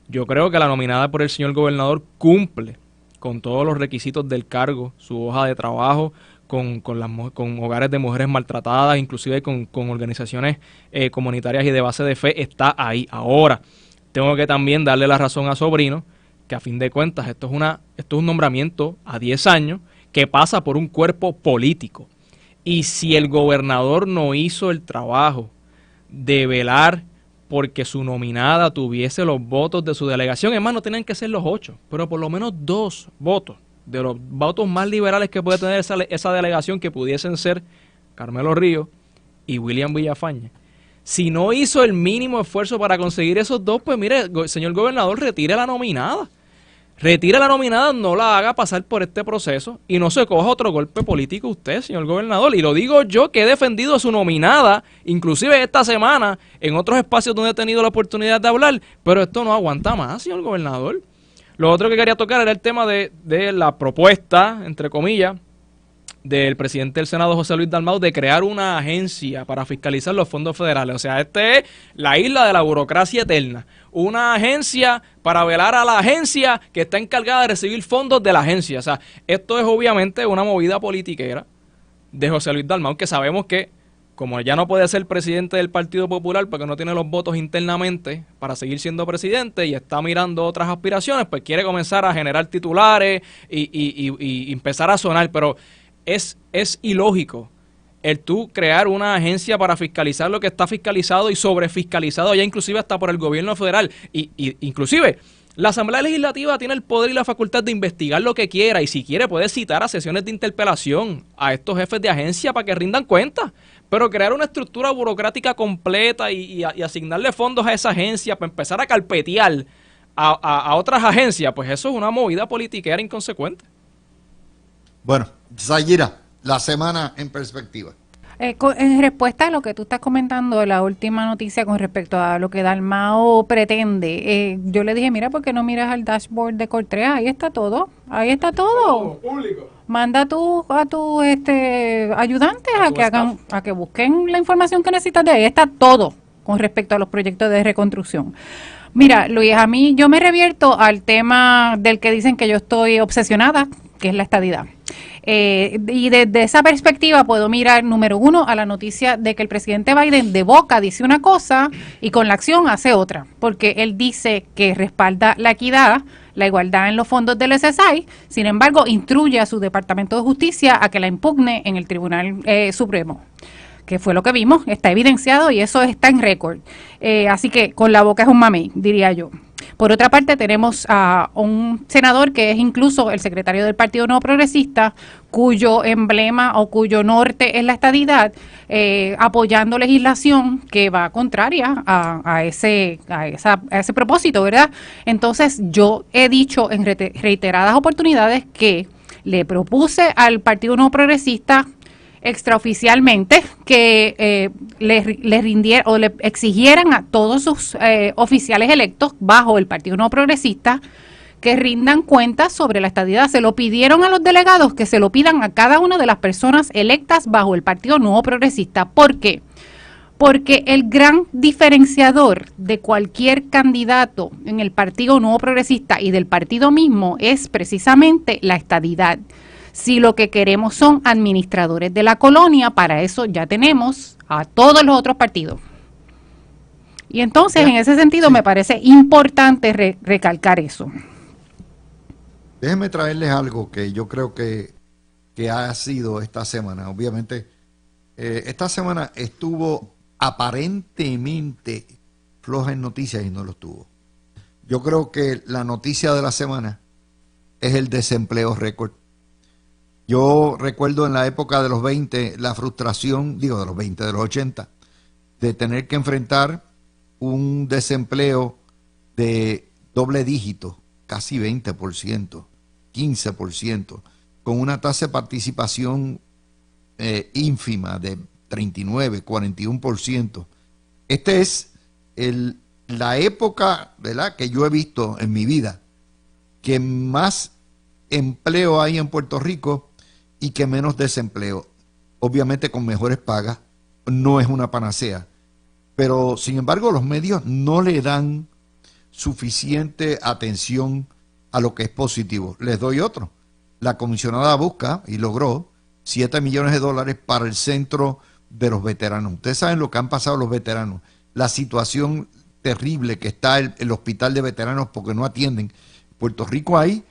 Speaker 3: Yo creo que la nominada por el señor gobernador cumple con todos los requisitos del cargo, su hoja de trabajo, con hogares de mujeres maltratadas, inclusive con organizaciones comunitarias y de base de fe, está ahí. Ahora, tengo que también darle la razón a Sobrino, que a fin de cuentas esto es un nombramiento a 10 años que pasa por un cuerpo político. Y si el gobernador no hizo el trabajo de velar porque su nominada tuviese los votos de su delegación, es más, no tienen que ser los 8, pero por lo menos 2 votos, de los votos más liberales que puede tener esa delegación, que pudiesen ser Carmelo Ríos y William Villafañe. Si no hizo el mínimo esfuerzo para conseguir esos 2, pues mire, señor gobernador, retire la nominada. Retire la nominada, no la haga pasar por este proceso y no se coja otro golpe político usted, señor gobernador. Y lo digo yo, que he defendido a su nominada, inclusive esta semana, en otros espacios donde he tenido la oportunidad de hablar, pero esto no aguanta más, señor gobernador. Lo otro que quería tocar era el tema de la propuesta, entre comillas, del presidente del Senado, José Luis Dalmau, de crear una agencia para fiscalizar los fondos federales. O sea, este es la isla de la burocracia eterna. Una agencia para velar a la agencia que está encargada de recibir fondos de la agencia. O sea, esto es obviamente una movida politiquera de José Luis Dalmau, que sabemos que, como ya no puede ser presidente del Partido Popular porque no tiene los votos internamente para seguir siendo presidente y está mirando otras aspiraciones, pues quiere comenzar a generar titulares y empezar a sonar, pero es ilógico el tú crear una agencia para fiscalizar lo que está fiscalizado y sobrefiscalizado ya inclusive hasta por el gobierno federal. Y inclusive la Asamblea Legislativa tiene el poder y la facultad de investigar lo que quiera, y si quiere puede citar a sesiones de interpelación a estos jefes de agencia para que rindan cuentas. Pero crear una estructura burocrática completa y asignarle fondos a esa agencia para empezar a carpetear a otras agencias, pues eso es una movida politiquera inconsecuente.
Speaker 1: Bueno, Sayira, la semana en perspectiva.
Speaker 4: En respuesta a lo que tú estás comentando, la última noticia con respecto a lo que Dalmau pretende, yo le dije, mira, ¿por qué no miras al dashboard de Cortrea? Ahí está todo, ahí está todo. Público. Manda a tus ayudantes a que busquen la información que necesitas de ahí. Está todo con respecto a los proyectos de reconstrucción. Mira, Luis, a mí yo me revierto al tema del que dicen que yo estoy obsesionada, que es la estadidad. Y desde esa perspectiva puedo mirar, número uno, a la noticia de que el presidente Biden de boca dice una cosa y con la acción hace otra, porque él dice que respalda la equidad, la igualdad en los fondos del SSI, sin embargo, instruye a su Departamento de Justicia a que la impugne en el Tribunal Supremo, que fue lo que vimos, está evidenciado y eso está en récord. Así que con la boca es un mamey, diría yo. Por otra parte, tenemos a un senador que es incluso el secretario del Partido Nuevo Progresista, cuyo emblema o cuyo norte es la estadidad, apoyando legislación que va contraria a ese propósito, ¿verdad? Entonces, yo he dicho en reiteradas oportunidades que le propuse al Partido Nuevo Progresista extraoficialmente que le rindieran o le exigieran a todos sus oficiales electos bajo el Partido Nuevo Progresista que rindan cuentas sobre la estadidad. Se lo pidieron a los delegados, que se lo pidan a cada una de las personas electas bajo el Partido Nuevo Progresista. ¿Por qué? Porque el gran diferenciador de cualquier candidato en el Partido Nuevo Progresista y del partido mismo es precisamente la estadidad. Si lo que queremos son administradores de la colonia, para eso ya tenemos a todos los otros partidos. Y entonces, en ese sentido, me parece importante recalcar eso.
Speaker 1: Déjenme traerles algo que yo creo que ha sido esta semana. Obviamente, esta semana estuvo aparentemente floja en noticias y no lo estuvo. Yo creo que la noticia de la semana es el desempleo récord. Yo recuerdo en la época de los 20, la frustración, de los 80, de tener que enfrentar un desempleo de doble dígito, casi 20%, 15%, con una tasa de participación ínfima de 39, 41%. Esta es la época, ¿verdad?, que yo he visto en mi vida, que más empleo hay en Puerto Rico y que menos desempleo. Obviamente con mejores pagas, no es una panacea, pero sin embargo los medios no le dan suficiente atención a lo que es positivo. Les doy otro. La comisionada busca y logró $7 millones para el centro de los veteranos. Ustedes saben lo que han pasado los veteranos, la situación terrible que está el hospital de veteranos porque no atienden. En Puerto Rico hay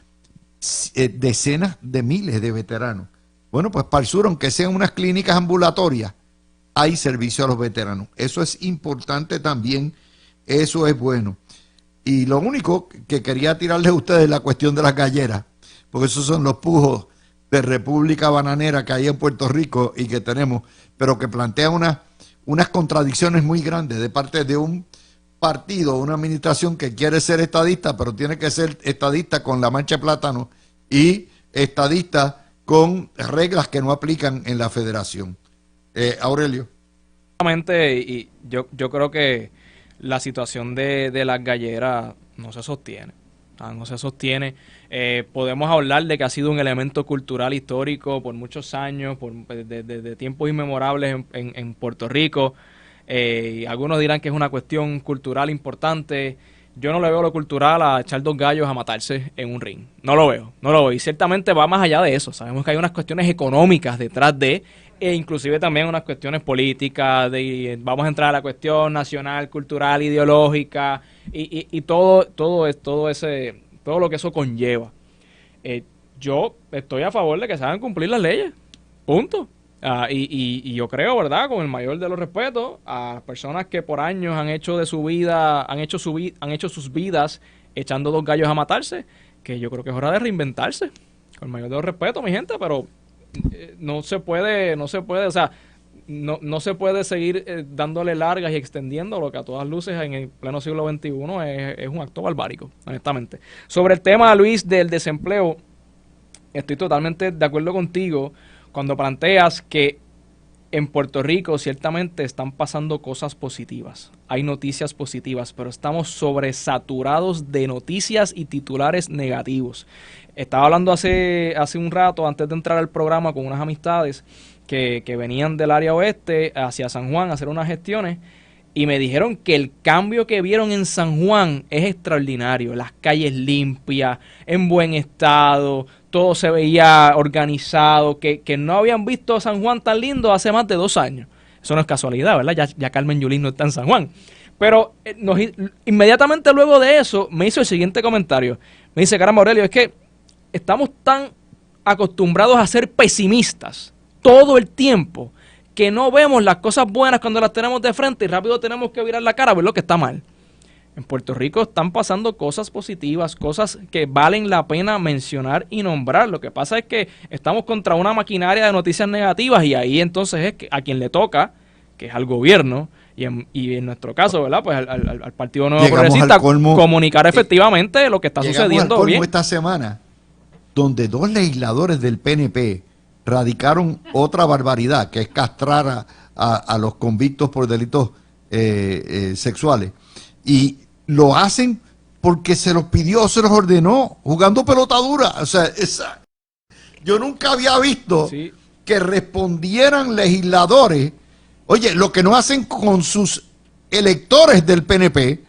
Speaker 1: decenas de miles de veteranos Bueno, pues para el sur, aunque sean unas clínicas ambulatorias, hay servicio a los veteranos. Eso es importante también, eso es bueno. Y lo único que quería tirarles a ustedes la cuestión de las galleras, porque esos son los pujos de República Bananera que hay en Puerto Rico y que tenemos, pero que plantean unas contradicciones muy grandes de parte de un partido, una administración que quiere ser estadista, pero tiene que ser estadista con la mancha de plátano y estadista con reglas que no aplican en la federación. Aurelio.
Speaker 3: Y yo creo que la situación de las galleras no se sostiene. No se sostiene. Podemos hablar de que ha sido un elemento cultural histórico por muchos años, de tiempos inmemorables en Puerto Rico. Algunos dirán que es una cuestión cultural importante. Yo no le veo lo cultural a echar dos gallos a matarse en un ring. No lo veo. Y ciertamente va más allá de eso. Sabemos que hay unas cuestiones económicas detrás e inclusive también unas cuestiones políticas, vamos a entrar a la cuestión nacional, cultural, ideológica y todo lo que eso conlleva. Yo estoy a favor de que se hagan cumplir las leyes, punto. Y yo creo, ¿verdad?, con el mayor de los respetos a las personas que por años han hecho de su vida, han hecho sus vidas echando dos gallos a matarse, que yo creo que es hora de reinventarse. Con el mayor de los respetos, mi gente, pero no se puede, o sea, no se puede seguir dándole largas y extendiendo lo que a todas luces en el pleno siglo XXI es un acto barbárico, honestamente. Sobre el tema, Luis, del desempleo, estoy totalmente de acuerdo contigo cuando planteas que en Puerto Rico ciertamente están pasando cosas positivas, hay noticias positivas, pero estamos sobresaturados de noticias y titulares negativos. Estaba hablando hace un rato, antes de entrar al programa, con unas amistades que venían del área oeste hacia San Juan a hacer unas gestiones y me dijeron que el cambio que vieron en San Juan es extraordinario. Las calles limpias, en buen estado, todo se veía organizado, que no habían visto San Juan tan lindo hace más de 2 años. Eso no es casualidad, ¿verdad? Ya Carmen Yulín no está en San Juan. Pero inmediatamente luego de eso me hizo el siguiente comentario. Me dice, caramba, Aurelio, es que estamos tan acostumbrados a ser pesimistas todo el tiempo que no vemos las cosas buenas cuando las tenemos de frente y rápido tenemos que virar la cara a ver lo que está mal. En Puerto Rico están pasando cosas positivas, cosas que valen la pena mencionar y nombrar. Lo que pasa es que estamos contra una maquinaria de noticias negativas y ahí entonces es que a quien le toca, que es al gobierno, y en nuestro caso, ¿verdad?, pues al Partido Nuevo Progresista, comunicar efectivamente lo que está sucediendo
Speaker 1: al colmo
Speaker 3: bien.
Speaker 1: Esta semana, donde 2 legisladores del PNP radicaron otra barbaridad, que es castrar a los convictos por delitos sexuales. Y lo hacen porque se los pidió, se los ordenó, jugando pelota dura. O sea, yo nunca había visto que respondieran legisladores. Oye, lo que no hacen con sus electores del PNP,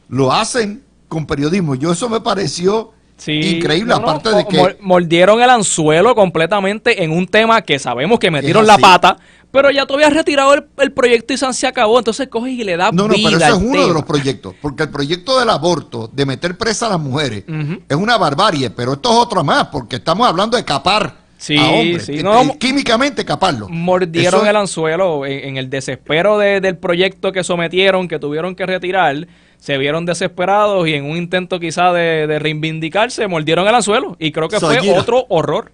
Speaker 1: lo hacen con periodismo. Eso me pareció increíble, aparte de que
Speaker 3: mordieron el anzuelo completamente en un tema que sabemos que metieron la pata, pero ya tú habías retirado el proyecto y se acabó, entonces coges y le das vida.
Speaker 1: No, pero ese es uno de los proyectos, porque el proyecto del aborto, de meter presa a las mujeres, es una barbarie, pero esto es otro más, porque estamos hablando de capar a hombres, químicamente caparlo.
Speaker 3: Mordieron el anzuelo en el desespero del proyecto que sometieron, que tuvieron que retirar. Se vieron desesperados y en un intento quizá de reivindicarse, mordieron el anzuelo. Y creo que fue otro horror.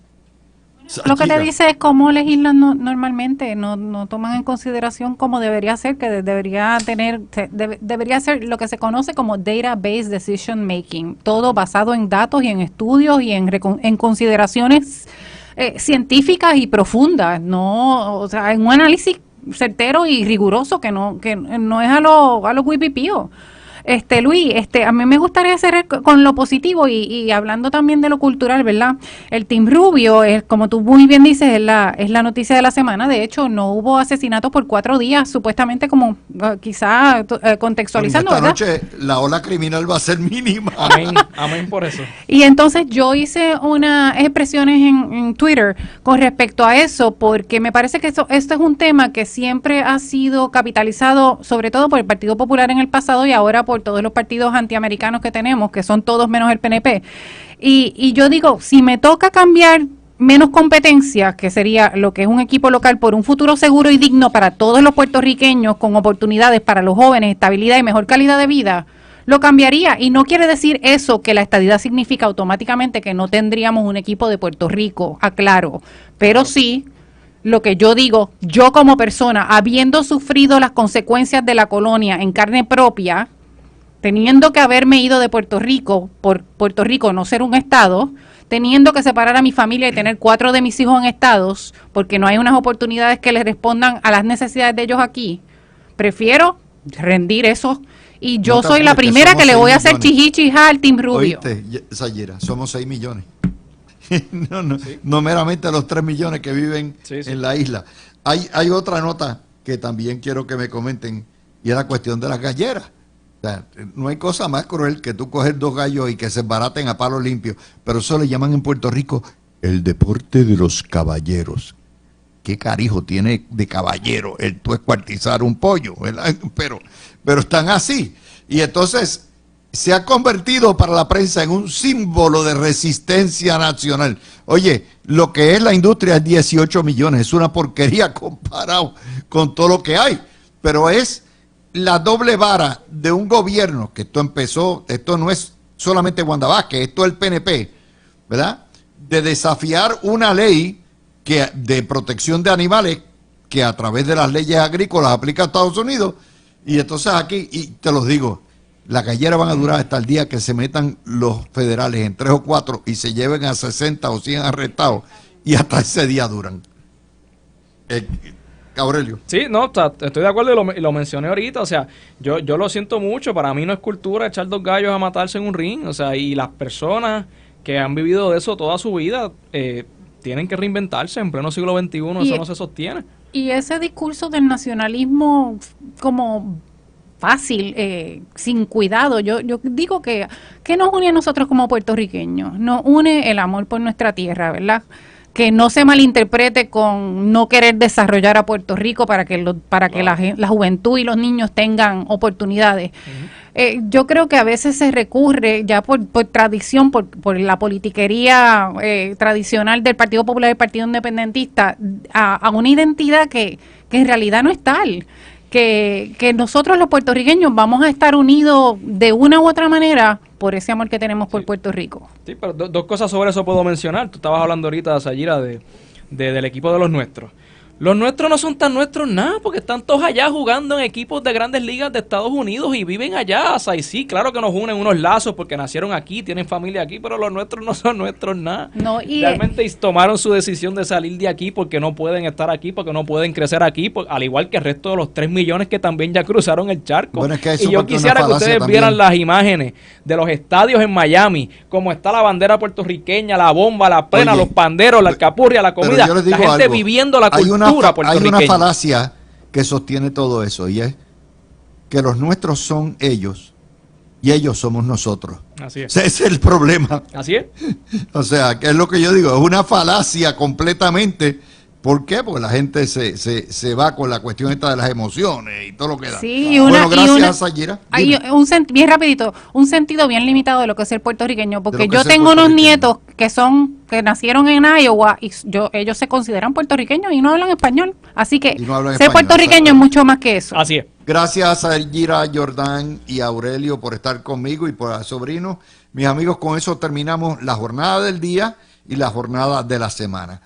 Speaker 4: Lo que te dice es cómo legislan normalmente, no toman en consideración como debería ser, que debería ser lo que se conoce como database decision making, todo basado en datos y en estudios y en consideraciones científicas y profundas, o sea, en un análisis certero y riguroso que no es a lo guipipío. Luis, a mí me gustaría cerrar con lo positivo y hablando también de lo cultural, ¿verdad? El Team Rubio, como tú muy bien dices, es la noticia de la semana. De hecho, no hubo asesinatos por 4 días, supuestamente, como quizá contextualizando,
Speaker 1: esta
Speaker 4: ¿verdad?
Speaker 1: noche la ola criminal va a ser mínima.
Speaker 3: Amén por eso.
Speaker 4: Y entonces yo hice unas expresiones en Twitter con respecto a eso, porque me parece que esto es un tema que siempre ha sido capitalizado, sobre todo por el Partido Popular en el pasado y ahora por todos los partidos antiamericanos que tenemos, que son todos menos el PNP. Y yo digo, si me toca cambiar menos competencia, que sería lo que es un equipo local, por un futuro seguro y digno para todos los puertorriqueños, con oportunidades para los jóvenes, estabilidad y mejor calidad de vida, lo cambiaría. Y no quiere decir eso que la estadidad significa automáticamente que no tendríamos un equipo de Puerto Rico, aclaro, pero sí, lo que yo digo, yo como persona, habiendo sufrido las consecuencias de la colonia en carne propia, teniendo que haberme ido de Puerto Rico, por Puerto Rico no ser un estado, teniendo que separar a mi familia y tener 4 de mis hijos en estados, porque no hay unas oportunidades que les respondan a las necesidades de ellos aquí, prefiero rendir eso. Y yo soy la primera que le voy a hacer chijichija al Team Rubio.
Speaker 1: Oíste, Sayira, somos 6 millones. No meramente los 3 millones que viven en la isla. Hay otra nota que también quiero que me comenten, y es la cuestión de las galleras. O sea, no hay cosa más cruel que tú coger 2 gallos y que se embaraten a palo limpio, pero eso le llaman en Puerto Rico el deporte de los caballeros. ¿Qué carijo tiene de caballero el tú escuartizar un pollo? ¿Verdad? Pero están así. Y entonces se ha convertido para la prensa en un símbolo de resistencia nacional. Oye, lo que es la industria es 18 millones, es una porquería comparado con todo lo que hay, pero es la doble vara de un gobierno, que esto no es solamente Wanda Vázquez, esto es el PNP, ¿verdad? De desafiar una ley de protección de animales que a través de las leyes agrícolas aplica a Estados Unidos, y entonces aquí, y te los digo, las galleras van a durar hasta el día que se metan los federales en 3 o 4 y se lleven a 60 o 100 arrestados, y hasta ese día duran. Aurelio.
Speaker 3: Sí, no, estoy de acuerdo y lo mencioné ahorita, o sea, yo lo siento mucho, para mí no es cultura echar 2 gallos a matarse en un ring, o sea, y las personas que han vivido de eso toda su vida tienen que reinventarse, en pleno siglo XXI eso no se sostiene. Y
Speaker 4: ese discurso del nacionalismo como fácil, sin cuidado, yo digo que nos une a nosotros como puertorriqueños, nos une el amor por nuestra tierra, ¿verdad? Que no se malinterprete con no querer desarrollar a Puerto Rico para que la juventud y los niños tengan oportunidades. Yo creo que a veces se recurre ya por tradición, por la politiquería tradicional del Partido Popular y del Partido Independentista, a una identidad que en realidad no es tal. Que nosotros los puertorriqueños vamos a estar unidos de una u otra manera por ese amor que tenemos por Puerto Rico.
Speaker 3: Sí, pero 2 cosas sobre eso puedo mencionar. Tú estabas hablando ahorita, Sayira, del equipo de los nuestros. Los nuestros no son tan nuestros nada, porque están todos allá jugando en equipos de grandes ligas de Estados Unidos y viven allá. O sea, y sí, claro que nos unen unos lazos porque nacieron aquí, tienen familia aquí, pero los nuestros no son nuestros nada. No, realmente tomaron su decisión de salir de aquí porque no pueden estar aquí, porque no pueden crecer aquí, al igual que el resto de los 3 millones que también ya cruzaron el charco.
Speaker 1: Bueno, es que
Speaker 3: y yo quisiera que ustedes vieran las imágenes de los estadios en Miami, como está la bandera puertorriqueña, la bomba, la pena, los panderos, la alcapurria, la comida, la gente viviendo la cultura.
Speaker 1: Hay una falacia que sostiene todo eso, y es que los nuestros son ellos y ellos somos nosotros.
Speaker 3: Así es.
Speaker 1: Ese es el problema.
Speaker 3: Así es.
Speaker 1: O sea, que es lo que yo digo, es una falacia completamente. ¿Por qué? Porque la gente se va con la cuestión esta de las emociones y todo lo que da.
Speaker 4: Sí,
Speaker 1: bueno, gracias, Sayira.
Speaker 4: Hay bien rapidito, un sentido bien limitado de lo que es el puertorriqueño, porque yo tengo unos nietos que nacieron en Iowa y ellos se consideran puertorriqueños y no hablan español. Así que ser puertorriqueño es mucho más que eso.
Speaker 3: Así es.
Speaker 1: Gracias a Sayira, Jordán y Aurelio por estar conmigo y por el sobrino. Mis amigos, con eso terminamos la jornada del día y la jornada de la semana.